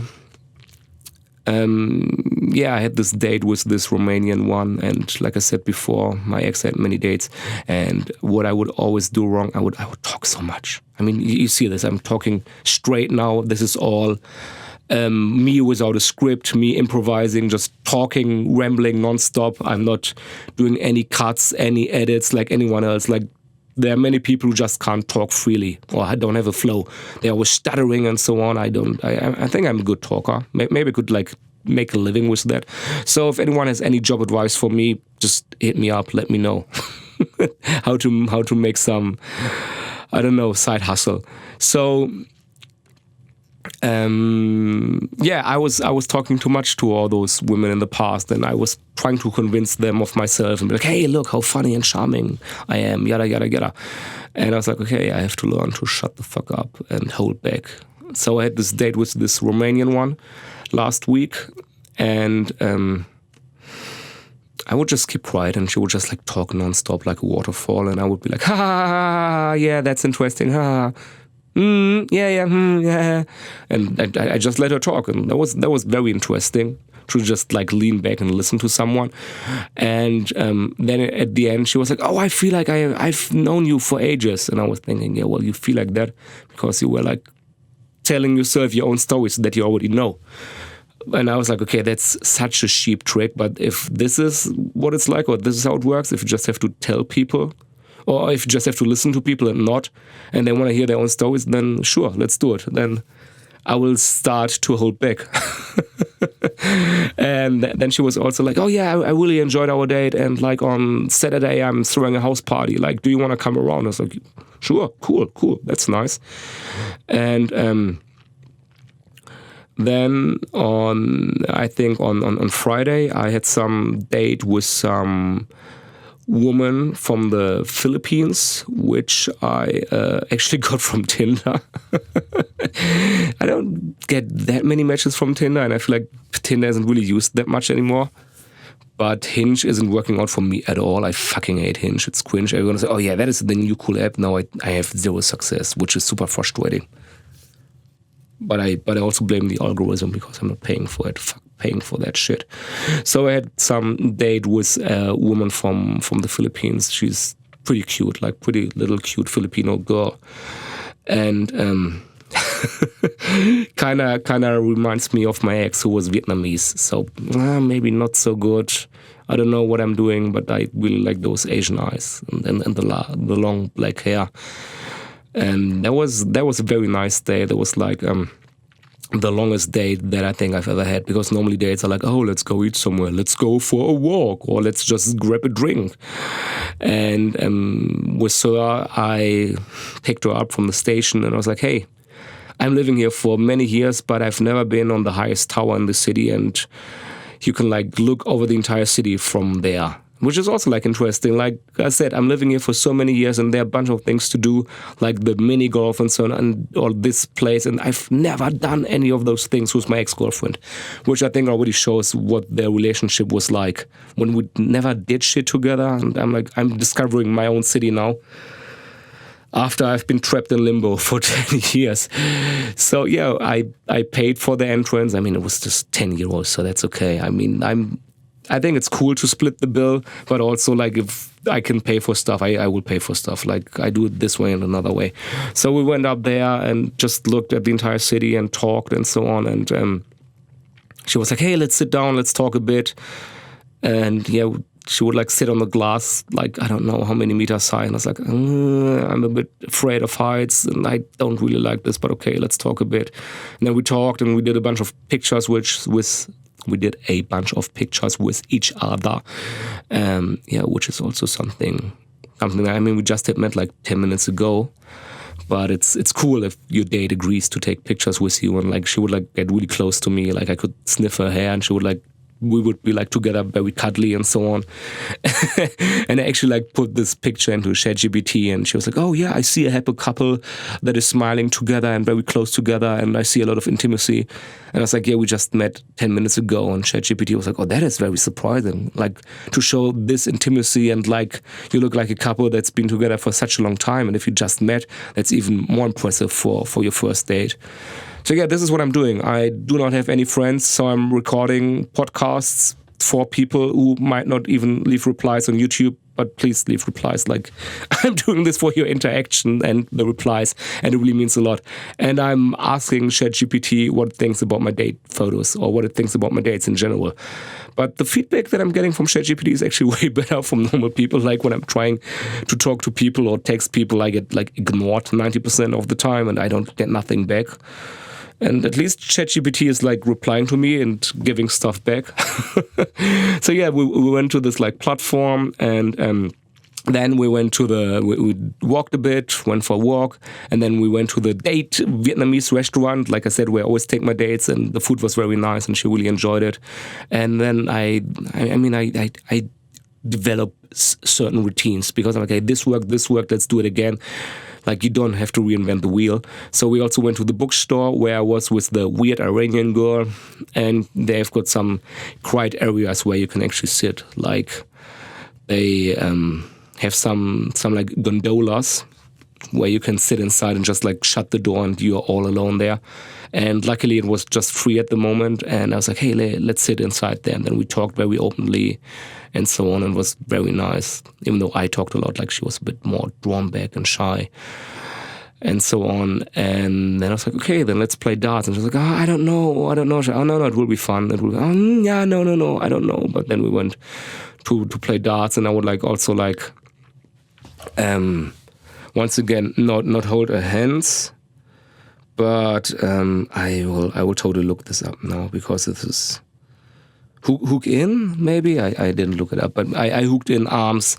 Yeah, I had this date with this Romanian one, and like I said before, my ex had many dates, and what I would always do wrong, I would talk so much. I mean, you see this, I'm talking straight now. This is all Me without a script, me improvising, just talking, rambling nonstop. I'm not doing any cuts, any edits like anyone else. Like, there are many people who just can't talk freely, or I don't have a flow. They're always stuttering and so on. I think I'm a good talker. Maybe I could like make a living with that. So if anyone has any job advice for me, just hit me up. Let me know how to make some, I don't know, side hustle. So I was talking too much to all those women in the past, and I was trying to convince them of myself and be like, hey, look how funny and charming I am, yada yada yada. And I was like, okay, I have to learn to shut the fuck up and hold back. So I had this date with this Romanian one last week, and I would just keep quiet, and she would just like talk nonstop like a waterfall, and I would be like, ha ha ha, yeah, that's interesting, ha. Yeah. And I just let her talk, and that was very interesting to just like lean back and listen to someone. And then at the end, she was like, "Oh, I feel like I've known you for ages." And I was thinking, yeah, well, you feel like that because you were like telling yourself your own stories that you already know. And I was like, okay, that's such a cheap trick. But if this is what it's like, or this is how it works, if you just have to tell people, or if you just have to listen to people and they want to hear their own stories, then sure, let's do it. Then I will start to hold back. And then she was also like, oh yeah, I really enjoyed our date, and like on Saturday I'm throwing a house party. Like, do you want to come around? I was like, sure, cool, that's nice. And then I think on Friday I had some date with some woman from the Philippines, which I actually got from Tinder. I don't get that many matches from Tinder, and I feel like Tinder isn't really used that much anymore. But Hinge isn't working out for me at all. I fucking hate Hinge. It's cringe. Everyone's like, oh yeah, that is the new cool app. No, I have zero success, which is super frustrating. But I also blame the algorithm because I'm not paying for it. Fuck paying for that shit. So I had some date with a woman from the Philippines. She's pretty cute, like pretty little cute Filipino girl. And kind of reminds me of my ex who was Vietnamese. So maybe not so good. I don't know what I'm doing, but I really like those Asian eyes and the long black hair. And that was a very nice day. That was like the longest date that I think I've ever had, because normally dates are like, oh, let's go eat somewhere, let's go for a walk, or let's just grab a drink. And with her, I picked her up from the station, and I was like, hey, I'm living here for many years, but I've never been on the highest tower in the city, and you can like look over the entire city from there. Which is also like interesting. Like I said, I'm living here for so many years, and there are a bunch of things to do, like the mini golf and so on, and all this place. And I've never done any of those things with my ex-girlfriend, which I think already shows what their relationship was like when we never did shit together. And I'm discovering my own city now, after I've been trapped in limbo for 10 years. So yeah, I paid for the entrance. I mean, it was just 10 euros, so that's okay. I mean, I think it's cool to split the bill, but also like if I can pay for stuff, I will pay for stuff. Like I do it this way and another way. So we went up there and just looked at the entire city and talked and so on. And she was like, hey, let's sit down, let's talk a bit. And yeah, she would like sit on the glass, like I don't know how many meters high. And I was like, I'm a bit afraid of heights and I don't really like this, but okay, let's talk a bit. And then we talked and we did a bunch of pictures, we did a bunch of pictures with each other, which is also something. I mean, we just had met like 10 minutes ago, but it's cool if your date agrees to take pictures with you, and like she would like get really close to me, like I could sniff her hair, and she would like. We would be like together, very cuddly and so on. And I actually like put this picture into ChatGPT, and she was like, oh yeah, I see a happy couple that is smiling together and very close together, and I see a lot of intimacy. And I was like, yeah, we just met 10 minutes ago. And ChatGPT was like, oh, that is very surprising. Like to show this intimacy, and like you look like a couple that's been together for such a long time. And if you just met, that's even more impressive for your first date. So yeah, this is what I'm doing. I do not have any friends, so I'm recording podcasts for people who might not even leave replies on YouTube, but please leave replies. Like, I'm doing this for your interaction and the replies, and it really means a lot. And I'm asking ChatGPT what it thinks about my date photos or what it thinks about my dates in general. But the feedback that I'm getting from ChatGPT is actually way better from normal people. Like when I'm trying to talk to people or text people, I get like ignored 90% of the time and I don't get nothing back. And at least ChatGPT is like replying to me and giving stuff back. So yeah, we went to this like platform, and then we went to we walked a bit, went for a walk, and then we went to the date Vietnamese restaurant. Like I said, where I always take my dates, and the food was very nice, and she really enjoyed it. And then I develop certain routines because I'm like, okay, this worked, let's do it again. Like, you don't have to reinvent the wheel. So we also went to the bookstore where I was with the weird Iranian girl, and they've got some quiet areas where you can actually sit. Like, they have some like gondolas where you can sit inside and just like shut the door and you're all alone there. And luckily it was just free at the moment, and I was like, hey, let's sit inside there. And then we talked very openly and so on, and it was very nice. Even though I talked a lot, like she was a bit more drawn back and shy and so on. And then I was like, okay, then let's play darts. And she was like, I don't know. Oh, no, it will be fun. It will be, yeah, no, I don't know. But then we went to play darts, and I would like also like, once again, not hold her hands. But I will totally look this up now, because this is hook in, maybe? I didn't look it up, but I hooked in arms,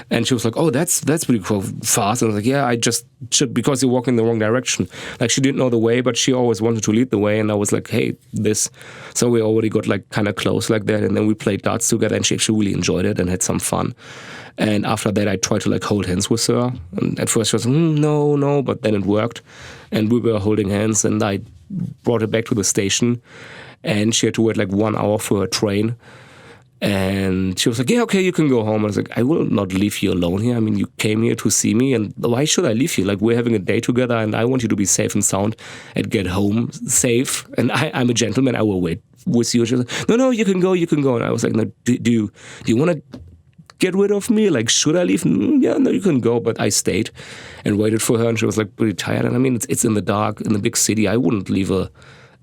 and she was like, oh, that's pretty cool, fast. And I was like, yeah, I just should, because you're walking in the wrong direction. Like, she didn't know the way, but she always wanted to lead the way, and I was like, hey, this. So we already got like kind of close like that, and then we played darts together, and she actually really enjoyed it and had some fun. And after that, I tried to like hold hands with her. And at first she was no, but then it worked. And we were holding hands, and I brought her back to the station, and she had to wait like 1 hour for her train. And she was like, yeah, okay, you can go home. I was like, I will not leave you alone here. I mean, you came here to see me, and why should I leave you? Like, we're having a day together, and I want you to be safe and sound and get home safe. And I'm a gentleman. I will wait with you. She was like, no, you can go. And I was like, no, do you want to get rid of me? Like, should I leave? Yeah, no, you can go. But I stayed and waited for her, and she was like pretty tired. And I mean, it's in the dark in the big city. I wouldn't leave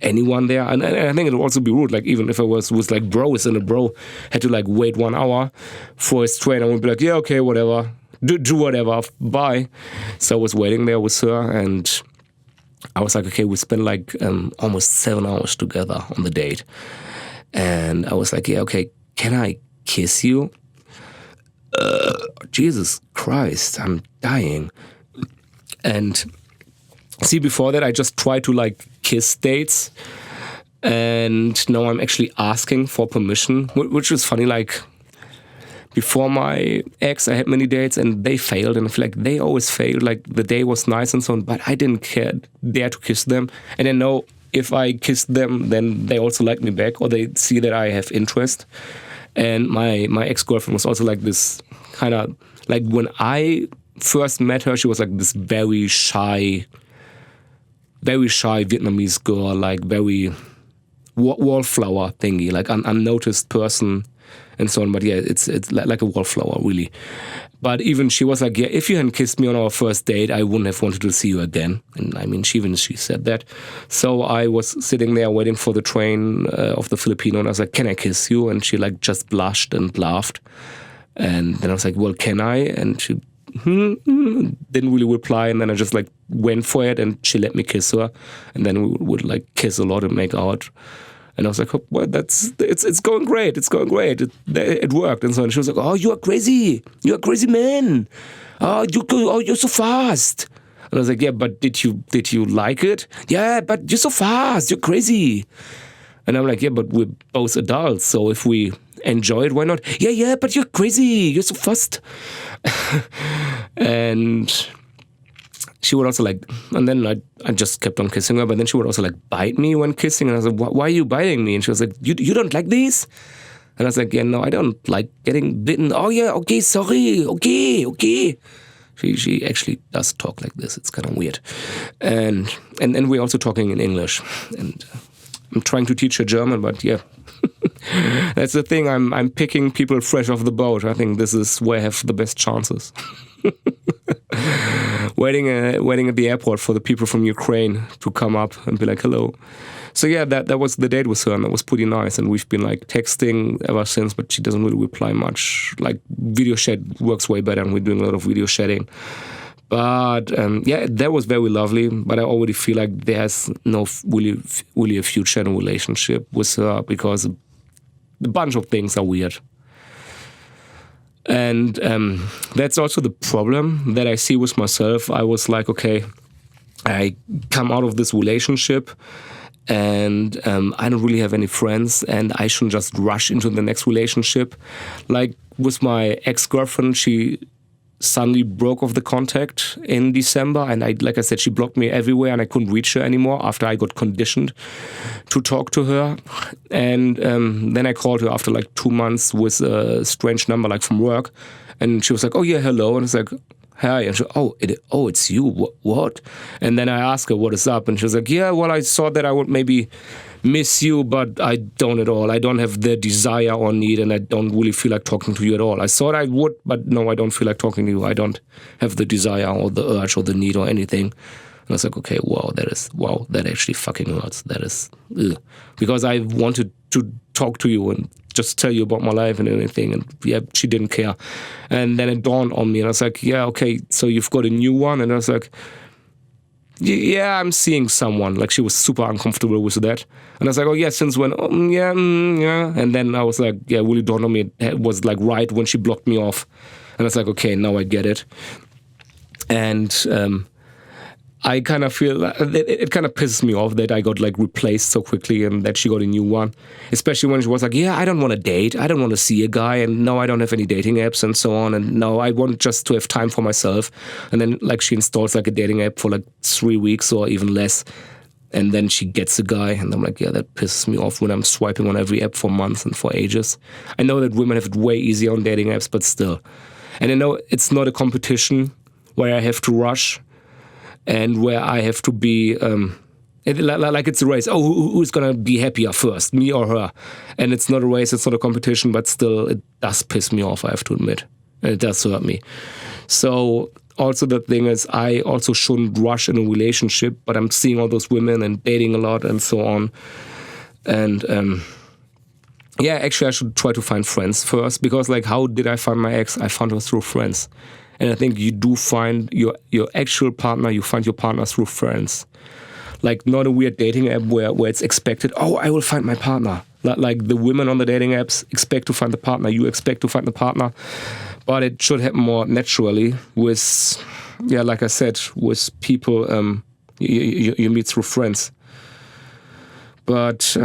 anyone there. And I think it would also be rude. Like, even if I was like bros, and a bro had to like wait 1 hour for his train, I would be like, yeah, okay, whatever, do whatever, bye. So I was waiting there with her, and I was like, okay, we spent like almost 7 hours together on the date. And I was like, yeah, okay, can I kiss you? Jesus Christ, I'm dying. And see, before that, I just tried to like kiss dates, and now I'm actually asking for permission, which is funny. Like, before my ex, I had many dates, and they failed, and I feel like they always failed. Like, the day was nice and so on, but I didn't dare to kiss them. And I know if I kissed them, then they also like me back, or they see that I have interest. And my ex-girlfriend was also like this kind of, like, when I first met her, she was like this very shy Vietnamese girl, like very wallflower thingy, like an unnoticed person and so on. But yeah, it's like a wallflower, really. But even she was like, yeah, if you hadn't kissed me on our first date, I wouldn't have wanted to see you again. And I mean, she said that. So I was sitting there waiting for the train of the Filipino, and I was like, can I kiss you? And she like just blushed and laughed. And then I was like, well, can I? And she didn't really reply. And then I just like went for it, and she let me kiss her. And then we would like kiss a lot and make out. And I was like, oh, well, it's going great. It's going great. It worked. And so on. She was like, oh, you are crazy. You're a crazy man. You're so fast. And I was like, yeah, but did you like it? Yeah, but you're so fast. You're crazy. And I'm like, yeah, but we're both adults. So if we enjoy it, why not? Yeah, but you're crazy. You're so fast. And she would also like, and then I just kept on kissing her, but then she would also like bite me when kissing. And I was like, why are you biting me? And she was like, you don't like this? And I was like, yeah, no, I don't like getting bitten. Oh yeah, okay, sorry, okay. She actually does talk like this. It's kind of weird. And we're also talking in English. And I'm trying to teach her German, but yeah, That's the thing. I'm picking people fresh off the boat. I think this is where I have the best chances. waiting at the airport for the people from Ukraine to come up and be like, hello. So yeah, that was the date with her, and that was pretty nice. And we've been like texting ever since, but she doesn't really reply much. Like video chat works way better, and we're doing a lot of video chatting. But yeah, that was very lovely. But I already feel like there's no really a future in a relationship with her because a bunch of things are weird. And that's also the problem that I see with myself. I was like, okay, I come out of this relationship and I don't really have any friends, and I shouldn't just rush into the next relationship. Like with my ex-girlfriend, she suddenly broke off the contact in December, and like I said, she blocked me everywhere and I couldn't reach her anymore after I got conditioned to talk to her. And then I called her after like 2 months with a strange number, like from work, and she was like, oh yeah, hello. And it's like, hi. And she, it's you. What? And then I asked her, what is up? And she was like, yeah, well, I thought that I would maybe miss you, but I don't at all. I don't have the desire or need, and I don't really feel like talking to you at all. I thought I would, but no, I don't feel like talking to you. I don't have the desire or the urge or the need or anything. And I was like, okay, that actually fucking hurts. That is, ugh. Because I wanted to talk to you and just tell you about my life and anything. And yeah, she didn't care. And then it dawned on me, and I was like, yeah, okay, so you've got a new one? And I was like, yeah, I'm seeing someone. Like, she was super uncomfortable with that. And I was like, oh yeah, since when? Oh, yeah. And then I was like, yeah, really dawned on me. It was like right when she blocked me off. And I was like, okay, now I get it. And I kind of feel it kind of pisses me off that I got like replaced so quickly and that she got a new one. Especially when she was like, yeah, I don't want to date. I don't want to see a guy. And no, I don't have any dating apps and so on. And no, I want just to have time for myself. And then like she installs like a dating app for like 3 weeks or even less. And then she gets a guy. And I'm like, yeah, that pisses me off when I'm swiping on every app for months and for ages. I know that women have it way easier on dating apps, but still. And I know it's not a competition where I have to rush. And where I have to be, like it's a race. Oh, who's going to be happier first, me or her? And it's not a race, it's not a competition, but still it does piss me off, I have to admit. And it does hurt me. So also the thing is, I also shouldn't rush in a relationship, but I'm seeing all those women and dating a lot and so on. And yeah, actually I should try to find friends first, because like, how did I find my ex? I found her through friends. And I think you do find your actual partner, you find your partner through friends. Like not a weird dating app where it's expected, oh, I will find my partner. Like the women on the dating apps expect to find the partner, you expect to find the partner. But it should happen more naturally with, yeah, like I said, with people you meet through friends. But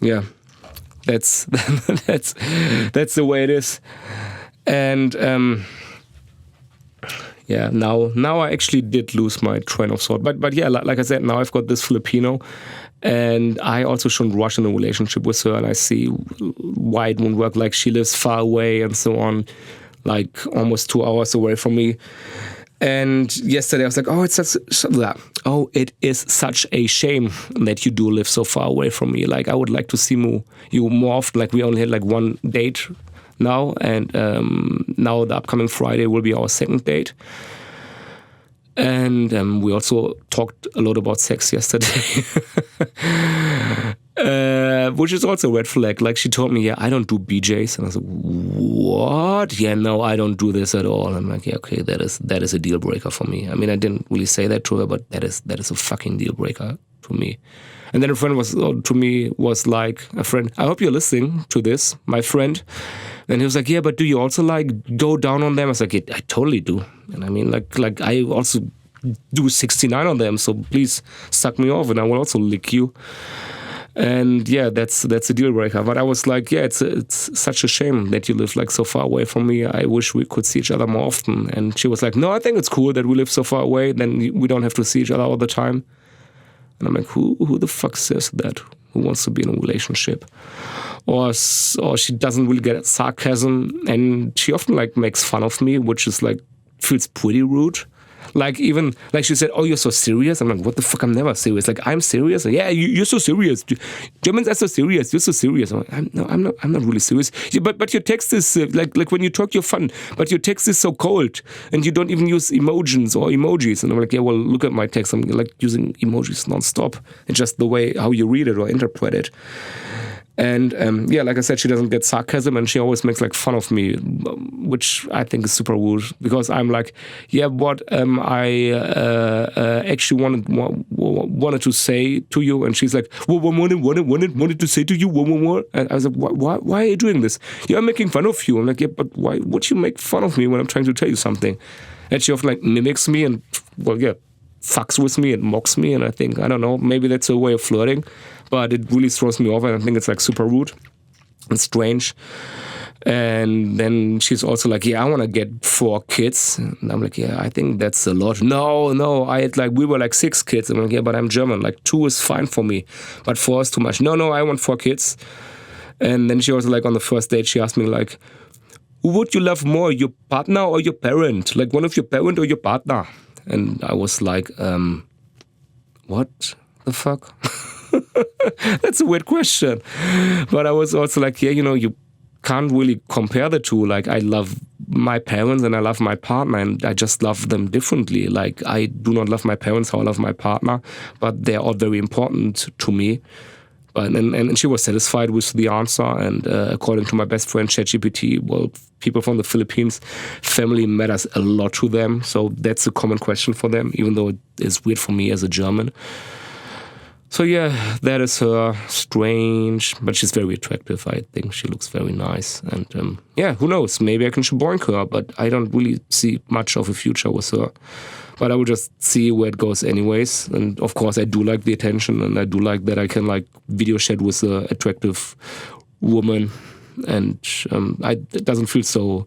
yeah, that's the way it is. And yeah, now I actually did lose my train of thought. But yeah, like I said, now I've got this Filipino, and I also shouldn't rush in a relationship with her, and I see why it won't work. Like, she lives far away and so on, like almost 2 hours away from me. And yesterday I was like, it is such a shame that you do live so far away from me. Like, I would like to see you more often. Like, we only had like one date now, and now the upcoming Friday will be our second date. And we also talked a lot about sex yesterday, which is also a red flag. Like, she told me, yeah, I don't do BJs. And I was like, what? Yeah, no, I don't do this at all. I'm like, yeah, okay, that is a deal breaker for me. I mean, I didn't really say that to her, but that is a fucking deal breaker to me. And then a friend was like, I hope you're listening to this, my friend. And he was like, yeah, but do you also like go down on them? I was like, I totally do. And I mean, like I also do 69 on them. So please suck me off and I will also lick you. And yeah, that's a deal breaker. But I was like, yeah, it's such a shame that you live like so far away from me. I wish we could see each other more often. And she was like, no, I think it's cool that we live so far away. Then we don't have to see each other all the time. And I'm like, who the fuck says that? Who wants to be in a relationship? Or she doesn't really get sarcasm, and she often like makes fun of me, which is like feels pretty rude. Like even like she said, "Oh, you're so serious." I'm like, "What the fuck? I'm never serious." Like I'm serious. Yeah, you're so serious. Germans are so serious. You're so serious. I'm like, no, I'm not really serious. Yeah, but your text is like when you talk, you're fun. But your text is so cold, and you don't even use emojis or emojis. And I'm like, yeah, well, look at my text. I'm like using emojis nonstop. It's just the way how you read it or interpret it. And yeah, like I said, she doesn't get sarcasm, and she always makes like fun of me, which I think is super rude, because I'm like, yeah, what I actually wanted to say to you, and she's like, well, wanted to say to you, what? And I was like, why are you doing this? Yeah, I'm making fun of you. I'm like, yeah, but why would you make fun of me when I'm trying to tell you something? And she often like mimics me and, well, yeah, fucks with me and mocks me, and I think, I don't know, maybe that's a way of flirting, but it really throws me off, and I think it's like super rude and strange. And then she's also like, yeah, I want to get 4 kids. And I'm like, yeah, I think that's a lot. No, we were like 6 kids. I'm like, yeah, but I'm German. Like 2 is fine for me, but 4 is too much. No, I want 4 kids. And then she also like on the first date, she asked me like, who would you love more, your partner or your parent? Like one of your parent or your partner? And I was like, what the fuck? That's a weird question. But I was also like, yeah, you can't really compare the two. Like I love my parents and I love my partner, and I just love them differently. Like I do not love my parents how I love my partner, but they're all very important to me. And she was satisfied with the answer. And according to my best friend ChatGPT, well, people from the Philippines, family matters a lot to them. So that's a common question for them, even though it is weird for me as a German. So yeah, that is her. Strange, but she's very attractive. I think she looks very nice. And yeah, who knows? Maybe I can shaboink her, but I don't really see much of a future with her. But I will just see where it goes anyways. And of course, I do like the attention, and I do like that I can like video chat with an attractive woman, and it doesn't feel so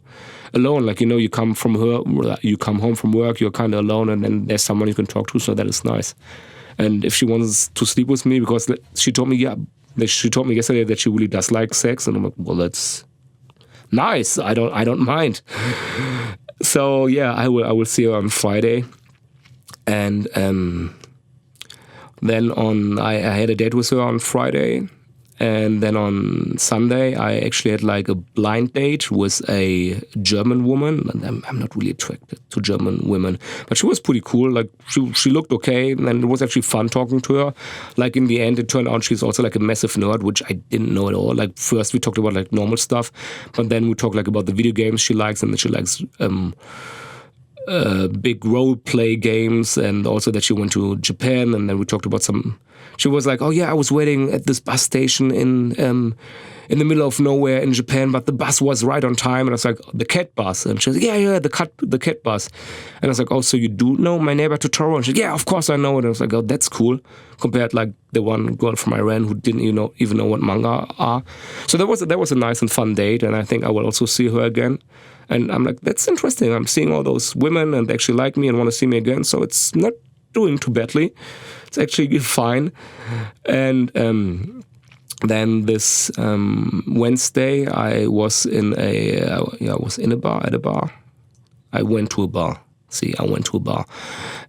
alone. Like, you come home from work, you're kind of alone, and then there's someone you can talk to. So that is nice. And if she wants to sleep with me, because she told me yesterday that she really does like sex, and I'm like, well, that's nice. I don't mind. So yeah, I will see her on Friday. And then I had a date with her on Friday, and then on Sunday I actually had like a blind date with a German woman. And I'm not really attracted to German women, but she was pretty cool. Like she looked okay, and it was actually fun talking to her. Like in the end, it turned out she's also like a massive nerd, which I didn't know at all. Like first we talked about like normal stuff, but then we talked like about the video games she likes, and that she likes big role play games, and also that she went to Japan. And then we talked about she was like, oh yeah, I was waiting at this bus station in the middle of nowhere in Japan, but the bus was right on time. And I was like, the cat bus. And she was like, yeah, the cat bus. And I was like, oh, so you do know My Neighbor Totoro? And she was like, yeah, of course I know it. And I was like, oh, that's cool. Compared like the one girl from Iran who didn't even know what manga are. So that was a nice and fun date, and I think I will also see her again. And I'm like, that's interesting. I'm seeing all those women, and they actually like me and want to see me again. So it's not doing too badly. It's actually fine. And then this Wednesday, I was in a bar. I went to a bar. I went to a bar,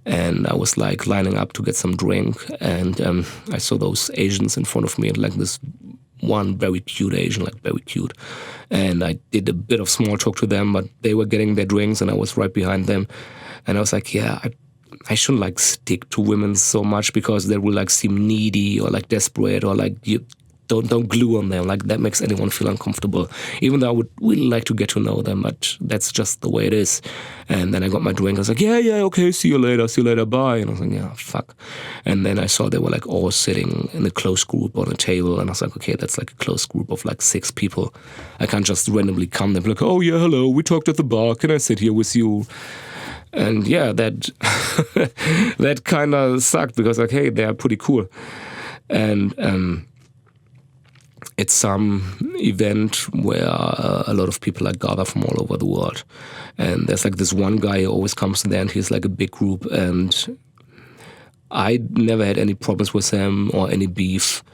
and I was like lining up to get some drink, and I saw those Asians in front of me, and like this one very cute Asian, like very cute. And I did a bit of small talk to them, but they were getting their drinks, and I was right behind them. And I was like, yeah, I shouldn't like stick to women so much, because they will like seem needy or like desperate, or like you don't glue on them. Like that makes anyone feel uncomfortable. Even though I would really like to get to know them, but that's just the way it is. And then I got my drink. I was like, yeah, okay, see you later, bye. And I was like, yeah, fuck. And then I saw they were like all sitting in a close group on a table, and I was like, okay, that's like a close group of like 6 people. I can't just randomly come and be like, oh yeah, hello, we talked at the bar. Can I sit here with you? And yeah, that that kind of sucked, because like, hey, they are pretty cool. And it's some event where a lot of people like gather from all over the world. And there's like this one guy who always comes there, and he's like a big group, and I never had any problems with him or any beef.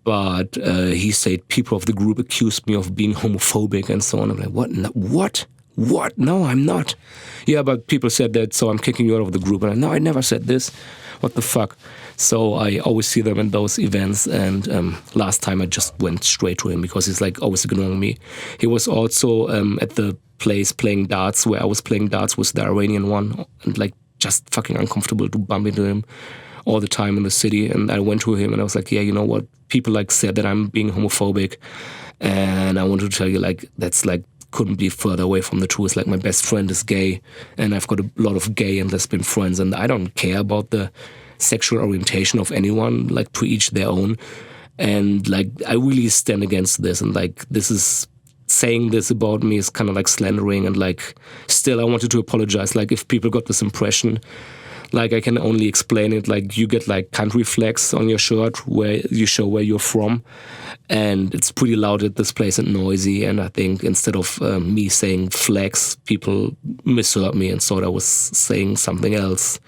But he said people of the group accused me of being homophobic and so on. I'm like, what? what? No, I'm not. Yeah, but people said that, so I'm kicking you out of the group. And no, I never said this. What the fuck? So I always see them in those events, and last time I just went straight to him because he's like always ignoring me. He was also at the place playing darts where I was playing darts with the Iranian one, and like just fucking uncomfortable to bump into him all the time in the city. And I went to him and I was like, yeah, you know what? People like said that I'm being homophobic, and I want to tell you, like, that's like couldn't be further away from the truth. Like, my best friend is gay, and I've got a lot of gay and lesbian friends, and I don't care about the sexual orientation of anyone, like, to each their own. And like, I really stand against this, and like, this is saying this about me is kind of like slandering, and like, still I wanted to apologize. Like, if people got this impression, like, I can only explain it like you get like country flags on your shirt where you show where you're from, and it's pretty loud at this place and noisy. And I think instead of me saying flags, people misheard me and thought I was saying something else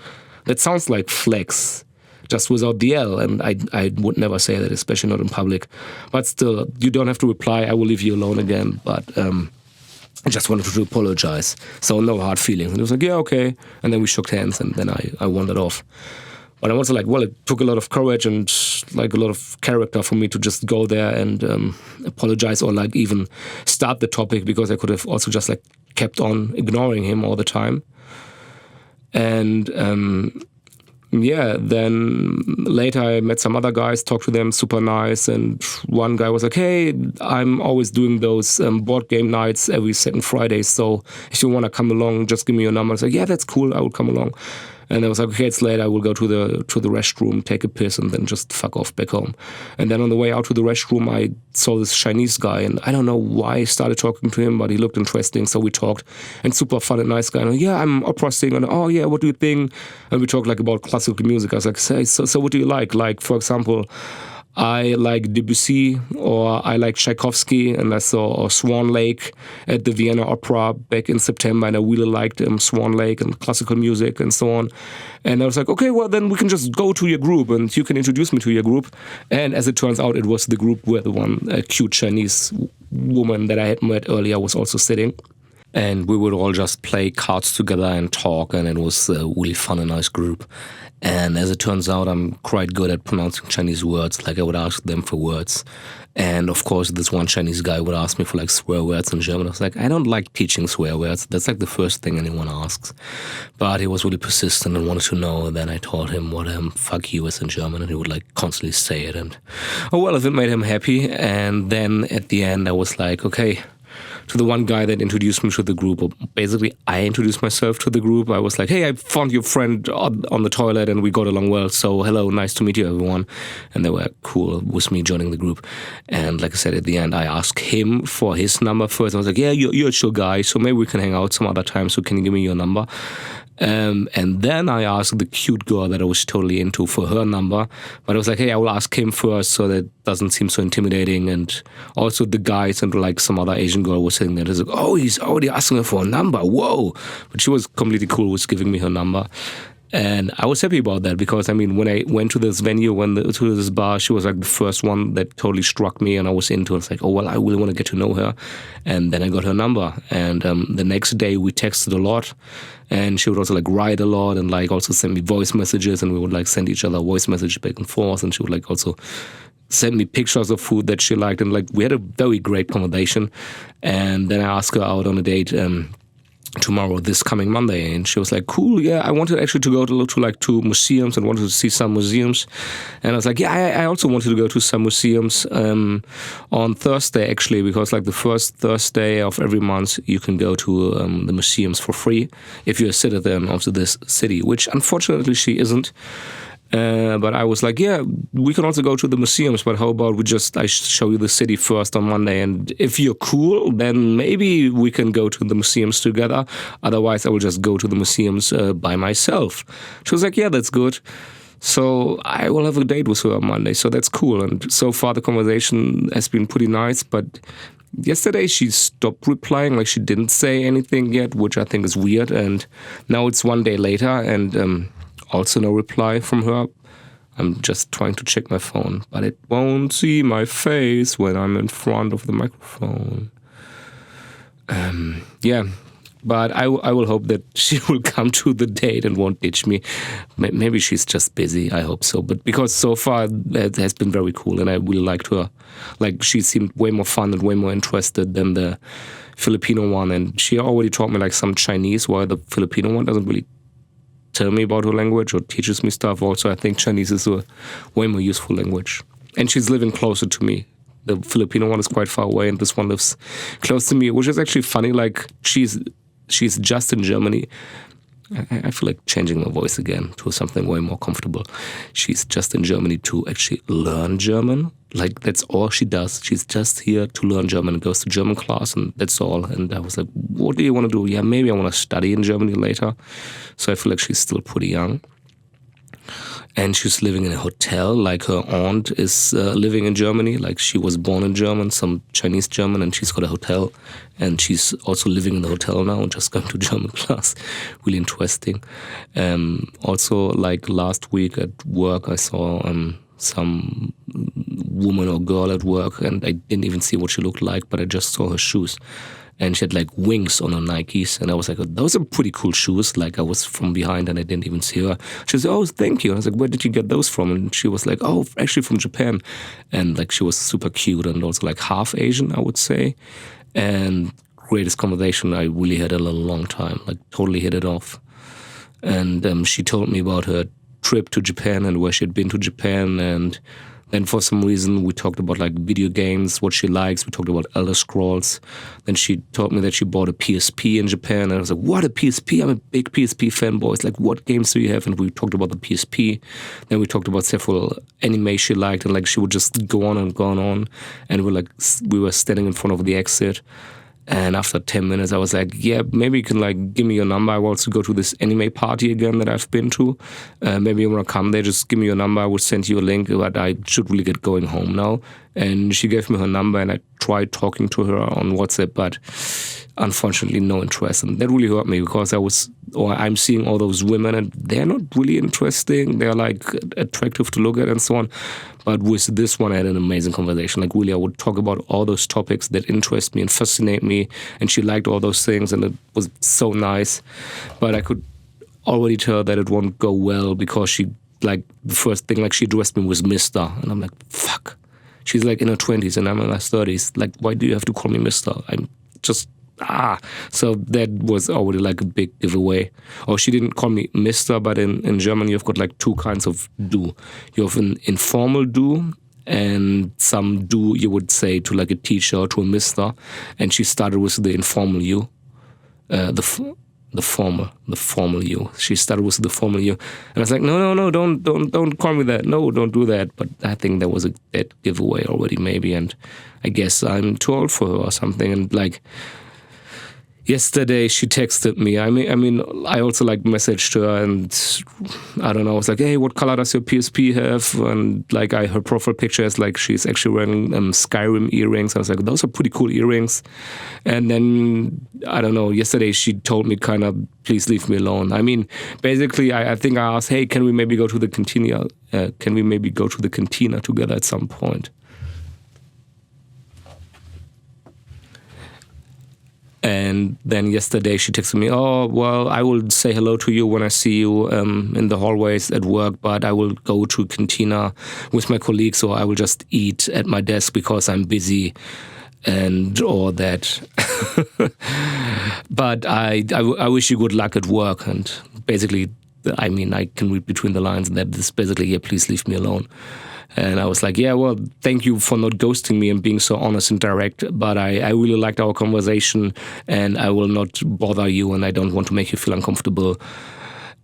that sounds like flags, just without the L. And I would never say that, especially not in public. But still, you don't have to reply. I will leave you alone again. But I just wanted to apologize. So no hard feelings. And he was like, yeah, okay. And then we shook hands, and then I wandered off. But I'm also like, well, it took a lot of courage and like a lot of character for me to just go there and apologize, or like even start the topic, because I could have also just like kept on ignoring him all the time. And yeah, then later I met some other guys, talked to them, super nice. And one guy was like, hey, I'm always doing those board game nights every second Friday. So if you want to come along, just give me your number. I was like, yeah, that's cool. I will come along. And I was like, okay, it's late. I will go to the restroom, take a piss, and then just fuck off back home. And then on the way out to the restroom, I saw this Chinese guy, and I don't know why I started talking to him, but he looked interesting, so we talked. And super fun and nice guy. And yeah, I'm opera singer. And oh yeah, what do you think? And we talked like about classical music. I was like, so what do you like? Like, for example, I like Debussy, or I like Tchaikovsky, and I saw Swan Lake at the Vienna Opera back in September, and I really liked Swan Lake and classical music and so on. And I was like, okay, well, then we can just go to your group, and you can introduce me to your group. And as it turns out, it was the group where the one cute Chinese woman that I had met earlier was also sitting. And we would all just play cards together and talk, and it was a really fun and nice group. And as it turns out, I'm quite good at pronouncing Chinese words. Like, I would ask them for words. And of course, this one Chinese guy would ask me for like swear words in German. I was like, I don't like teaching swear words. That's like the first thing anyone asks. But he was really persistent and wanted to know. And then I taught him what fuck you is in German, and he would like constantly say it. And oh well, if it made him happy. And then at the end, I was like, okay, to the one guy that introduced me to the group. Basically, I introduced myself to the group. I was like, hey, I found your friend on the toilet and we got along well. So hello, nice to meet you, everyone. And they were cool with me joining the group. And like I said, at the end, I asked him for his number first. I was like, yeah, you're a chill guy, so maybe we can hang out some other time. So can you give me your number? And then I asked the cute girl that I was totally into for her number. But I was like, hey, I will ask him first so that doesn't seem so intimidating. And also the guys and like some other Asian girl was sitting there. They was like, oh, he's already asking her for a number. Whoa. But she was completely cool with giving me her number. And I was happy about that because, I mean, when I went to this venue, to this bar, she was like the first one that totally struck me and I was into it. It's like, oh, well, I really want to get to know her. And then I got her number. And the next day we texted a lot. And she would also like write a lot and like also send me voice messages. And we would like send each other voice messages back and forth. And she would like also send me pictures of food that she liked. And like we had a very great conversation. And then I asked her out on a date tomorrow, this coming Monday, and she was like, cool, yeah, I wanted actually to go to museums and wanted to see some museums. And I was like, yeah, I also wanted to go to some museums on Thursday, actually, because like the first Thursday of every month you can go to the museums for free if you're a citizen of this city, which unfortunately she isn't. But I was like, yeah, we can also go to the museums, but how about I show you the city first on Monday, and if you're cool, then maybe we can go to the museums together. Otherwise, I will just go to the museums by myself. She was like, yeah, that's good. So I will have a date with her on Monday, so that's cool. And so far the conversation has been pretty nice, but yesterday she stopped replying, like she didn't say anything yet, which I think is weird. And now it's one day later, and also no reply from her. I'm just trying to check my phone, but it won't see my face when I'm in front of the microphone. Yeah, But I will hope that she will come to the date and won't ditch me. Maybe she's just busy. I hope so. But because so far it has been very cool, and I really liked her. Like, she seemed way more fun and way more interested than the Filipino one. And she already taught me like some Chinese, while the Filipino one doesn't really tell me about her language or teaches me stuff. Also, I think Chinese is a way more useful language. And she's living closer to me. The Filipino one is quite far away, and this one lives close to me, which is actually funny. Like, she's just in Germany. I feel like changing my voice again to something way more comfortable. She's just in Germany to actually learn German. Like, that's all she does. She's just here to learn German and goes to German class, and that's all. And I was like, what do you want to do? Yeah, maybe I want to study in Germany later. So I feel like she's still pretty young. And she's living in a hotel, like her aunt is living in Germany. Like, she was born in German, some Chinese German, and she's got a hotel. And she's also living in the hotel now and just going to German class. Really interesting. Also, like last week at work, I saw some woman or girl at work, and I didn't even see what she looked like, but I just saw her shoes. And she had like wings on her Nikes. And I was like, oh, those are pretty cool shoes. Like, I was from behind and I didn't even see her. She said, oh, thank you. And I was like, where did you get those from? And she was like, oh, actually from Japan. And like, she was super cute and also like half Asian, I would say. And greatest conversation I really had in a long time. Like, totally hit it off. And she told me about her trip to Japan and where she had been to Japan. And then for some reason we talked about like video games, what she likes. We talked about Elder Scrolls. Then she told me that she bought a PSP in Japan. And I was like, what, a PSP? I'm a big PSP fanboy. It's like, what games do you have? And we talked about the PSP. Then we talked about several anime she liked. And like, she would just go on and go on. And we were standing in front of the exit. And after 10 minutes, I was like, yeah, maybe you can like give me your number. I will also go to this anime party again that I've been to. Maybe you want to come there, just give me your number. I will send you a link, but I should really get going home now. And she gave me her number and I tried talking to her on WhatsApp, but unfortunately no interest. And that really hurt me because I'm seeing all those women and they're not really interesting. They're like attractive to look at and so on. But with this one, I had an amazing conversation. Like, really, I would talk about all those topics that interest me and fascinate me. And she liked all those things and it was so nice. But I could already tell that it won't go well because she, like, the first thing, like, she addressed me was Mr. And I'm like, fuck. She's like in her 20s and I'm in my 30s. Like, why do you have to call me Mr.? I'm just, So that was already like a big giveaway. Or she didn't call me Mr., but in German you've got like two kinds of du. You have an informal du and some du you would say to like a teacher or to a mister. And she started with the informal you. The formal you. She started with the formal you. And I was like, no, don't call me that. No, don't do that. But I think there was a dead giveaway already maybe. And I guess I'm too old for her or something. And like, yesterday she texted me. I mean, I also like messaged her and I don't know. I was like, hey, what color does your PSP have? And like, her profile picture is like she's actually wearing Skyrim earrings. I was like, those are pretty cool earrings. And then I don't know. Yesterday she told me kind of, please leave me alone. I mean, basically, I think I asked, hey, can we maybe go to the cantina? Together at some point? And then yesterday she texted me, oh, well, I will say hello to you when I see you in the hallways at work, but I will go to cantina with my colleagues, or I will just eat at my desk because I'm busy and all that. But I wish you good luck at work. And basically, I mean, I can read between the lines and that is basically, yeah, please leave me alone. And I was like, yeah, well, thank you for not ghosting me and being so honest and direct. But I really liked our conversation and I will not bother you and I don't want to make you feel uncomfortable.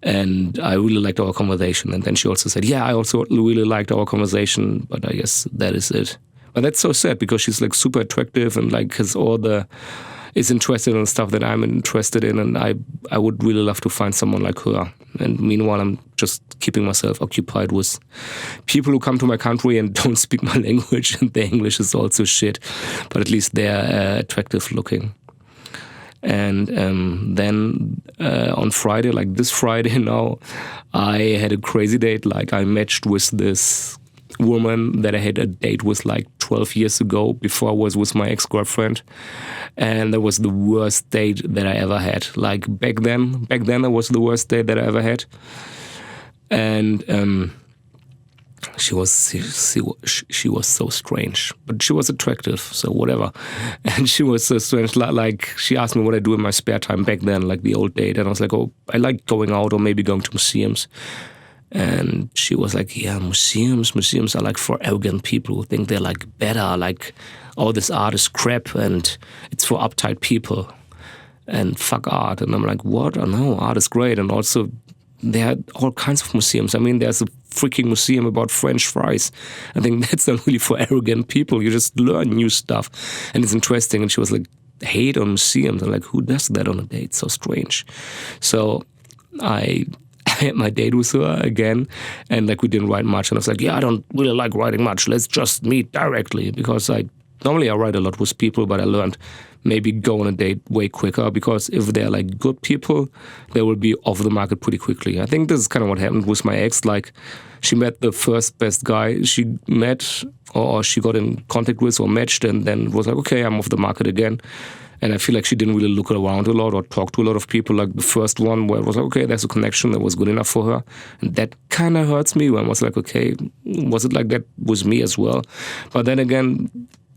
And I really liked our conversation. And then she also said, yeah, I also really liked our conversation. But I guess that is it. But that's so sad because she's like super attractive and like is interested in stuff that I'm interested in. And I would really love to find someone like her. And meanwhile, I'm just keeping myself occupied with people who come to my country and don't speak my language, and their English is also shit, but at least they're attractive looking. And then on Friday, like this Friday now, I had a crazy date. Like, I matched with this woman that I had a date with like 12 years ago, before I was with my ex-girlfriend. And that was the worst date that I ever had. Like back then that was the worst date that I ever had. And she was so strange, but she was attractive, so whatever. And she was so strange. Like she asked me what I do in my spare time back then, like the old date. And I was like, oh, I like going out or maybe going to museums. And she was like, yeah, museums are like for arrogant people who think they're like better, like all this art is crap and it's for uptight people and fuck art. And I'm like, what? Oh no, art is great. And also there are all kinds of museums. I mean, there's a freaking museum about French fries. I think that's not really for arrogant people. You just learn new stuff and it's interesting. And she was like, hate on museums. I'm like, who does that on a date? So strange. So I had my date with her again, and like we didn't write much. And I was like, yeah, I don't really like writing much. Let's just meet directly, because normally I write a lot with people, but I learned maybe go on a date way quicker, because if they're like good people, they will be off the market pretty quickly. I think this is kind of what happened with my ex. Like she met the first best guy she met or she got in contact with or matched, and then was like, okay, I'm off the market again. And I feel like she didn't really look around a lot or talk to a lot of people. Like the first one where it was like, okay, there's a connection that was good enough for her. And that kind of hurts me when I was like, okay, was it like that with me as well? But then again,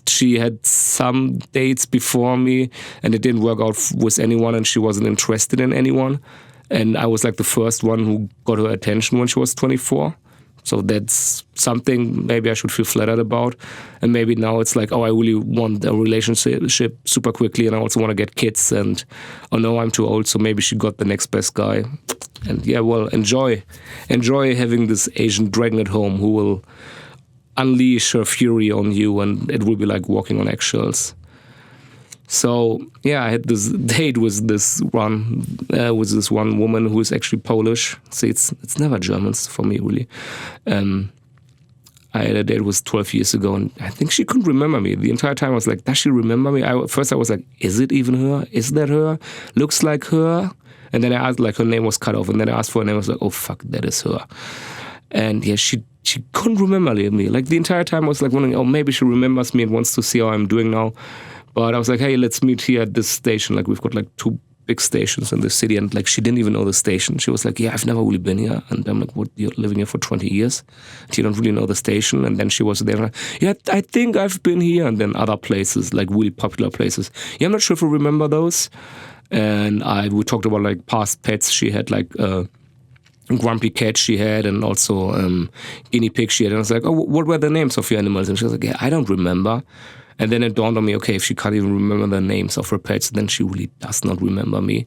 she had some dates before me and it didn't work out with anyone and she wasn't interested in anyone. And I was like the first one who got her attention when she was 24. So that's something maybe I should feel flattered about. And maybe now it's like, oh, I really want a relationship super quickly and I also want to get kids. And, oh no, I'm too old, so maybe she got the next best guy. And yeah, well, enjoy having this Asian dragon at home who will unleash her fury on you and it will be like walking on eggshells. So yeah, I had this date with this one woman who is actually Polish. See, it's never Germans for me really. I had a date was 12 years ago, and I think she couldn't remember me. The entire time I was like, does she remember me? First I was like, is it even her? Is that her? Looks like her. And then I asked, like her name was cut off, and then I asked for her name. I was like, oh fuck, that is her. And yeah, she couldn't remember me. Like the entire time I was like wondering, oh, maybe she remembers me and wants to see how I'm doing now. But I was like, hey, let's meet here at this station. Like we've got like 2 big stations in the city. And like she didn't even know the station. She was like, yeah, I've never really been here. And I'm like, what, you're living here for 20 years? And you don't really know the station? And then she was there. Like, yeah, I think I've been here. And then other places, like really popular places. Yeah, I'm not sure if you remember those. And we talked about like past pets. She had like grumpy cat she had, and also guinea pig she had. And I was like, oh, what were the names of your animals? And she was like, yeah, I don't remember. And then it dawned on me, okay, if she can't even remember the names of her pets, then she really does not remember me.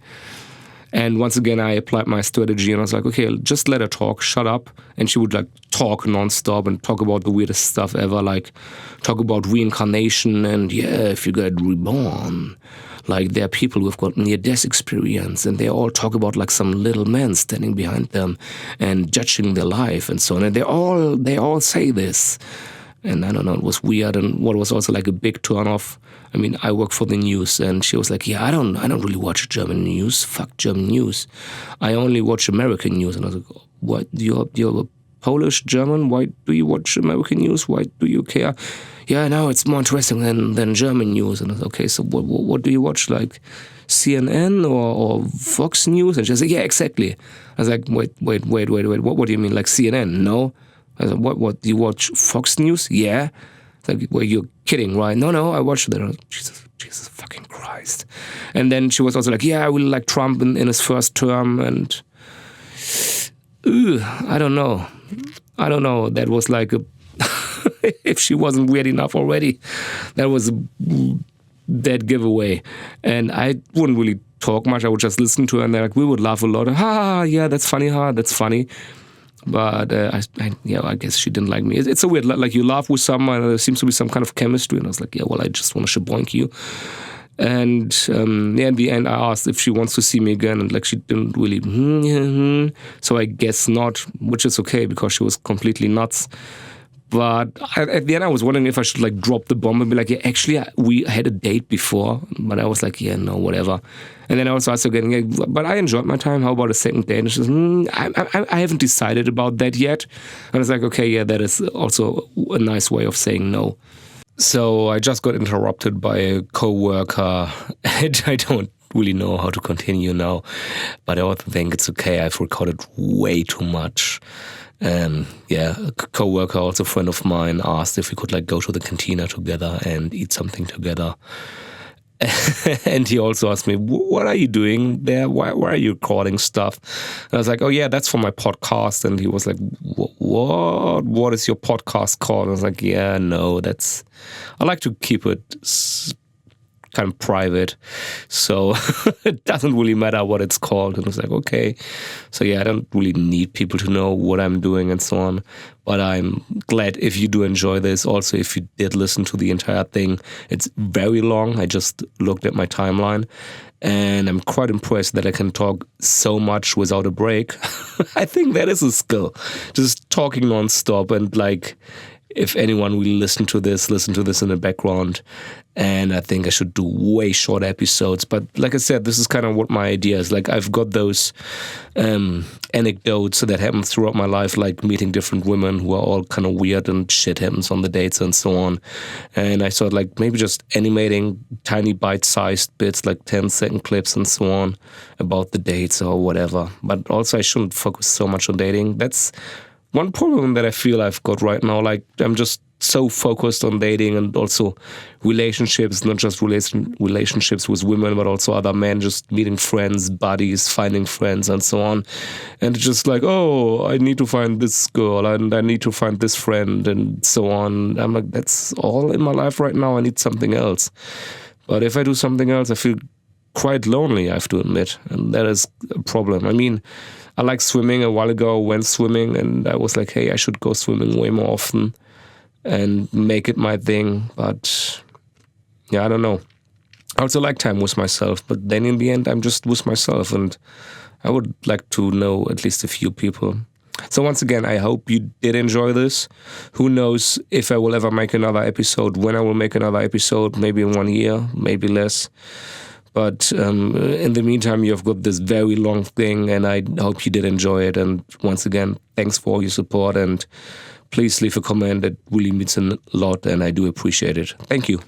And once again, I applied my strategy and I was like, okay, just let her talk, shut up. And she would like talk nonstop and talk about the weirdest stuff ever, like talk about reincarnation and yeah, if you get reborn. Like there are people who've got near-death experience and they all talk about like some little man standing behind them and judging their life and so on. And they all say this. And I don't know, it was weird. And what was also like a big turn-off, I mean, I work for the news, and she was like, yeah, I don't really watch German news. Fuck German news. I only watch American news. And I was like, what? You're a Polish German? Why do you watch American news? Why do you care? Yeah, no, it's more interesting than German news. And I was like, okay, so what do you watch? Like CNN or Fox News? And she was like, yeah, exactly. I was like, wait. What do you mean? Like CNN? No. I was like, what, do you watch Fox News? Yeah. It's like, well, you're kidding, right? No, I watched that. Like, Jesus fucking Christ. And then she was also like, yeah, I really like Trump in his first term. And I don't know. That was like if she wasn't weird enough already, that was a dead giveaway. And I wouldn't really talk much. I would just listen to her, and we would laugh a lot. Yeah, that's funny. That's funny. But I guess she didn't like me. It's a weird, like you laugh with someone and there seems to be some kind of chemistry. And I was like, yeah, well, I just want to shaboink you. And in the end, I asked if she wants to see me again. And like she didn't really, so I guess not, which is okay because she was completely nuts. But at the end, I was wondering if I should like drop the bomb and be like, yeah, actually, we had a date before. But I was like, yeah, no, whatever. And then I was also getting, yeah, but I enjoyed my time. How about a second date? And she says, I haven't decided about that yet. And I was like, okay, yeah, that is also a nice way of saying no. So I just got interrupted by a coworker, and I don't really know how to continue now. But I also think it's okay. I've recorded way too much. Yeah, a coworker, also a friend of mine, asked if we could like go to the cantina together and eat something together. And he also asked me, what are you doing there? Why are you recording stuff? And I was like, oh yeah, that's for my podcast. And he was like, what is your podcast called? I was like, yeah, no, I like to keep it kind of private, so it doesn't really matter what it's called. And I was like, okay. So yeah, I don't really need people to know what I'm doing and so on. But I'm glad if you do enjoy this. Also, if you did listen to the entire thing, it's very long. I just looked at my timeline, and I'm quite impressed that I can talk so much without a break. I think that is a skill, just talking nonstop. And like, if anyone will listen to this in the background. And I think I should do way shorter episodes. But like I said, this is kind of what my idea is. Like, I've got those anecdotes that happen throughout my life, like meeting different women who are all kind of weird and shit happens on the dates and so on. And I thought like maybe just animating tiny bite-sized bits, like 10-second clips and so on about the dates or whatever. But also I shouldn't focus so much on dating. That's one problem that I feel I've got right now. Like, I'm just so focused on dating and also relationships, not just relationships with women, but also other men, just meeting friends, buddies, finding friends and so on. And it's just like, oh, I need to find this girl and I need to find this friend and so on. I'm like, that's all in my life right now. I need something else. But if I do something else, I feel quite lonely, I have to admit. And that is a problem. I mean, I like swimming. A while ago, I went swimming and I was like, hey, I should go swimming way more often and make it my thing. But yeah, I don't know. I also like time with myself, but then in the end, I'm just with myself, and I would like to know at least a few people. So once again, I hope you did enjoy this. Who knows if I will ever make another episode, when I will make another episode, maybe in 1 year, maybe less. But in the meantime, you've got this very long thing, and I hope you did enjoy it. And once again, thanks for all your support, and please leave a comment. That really means a lot, and I do appreciate it. Thank you.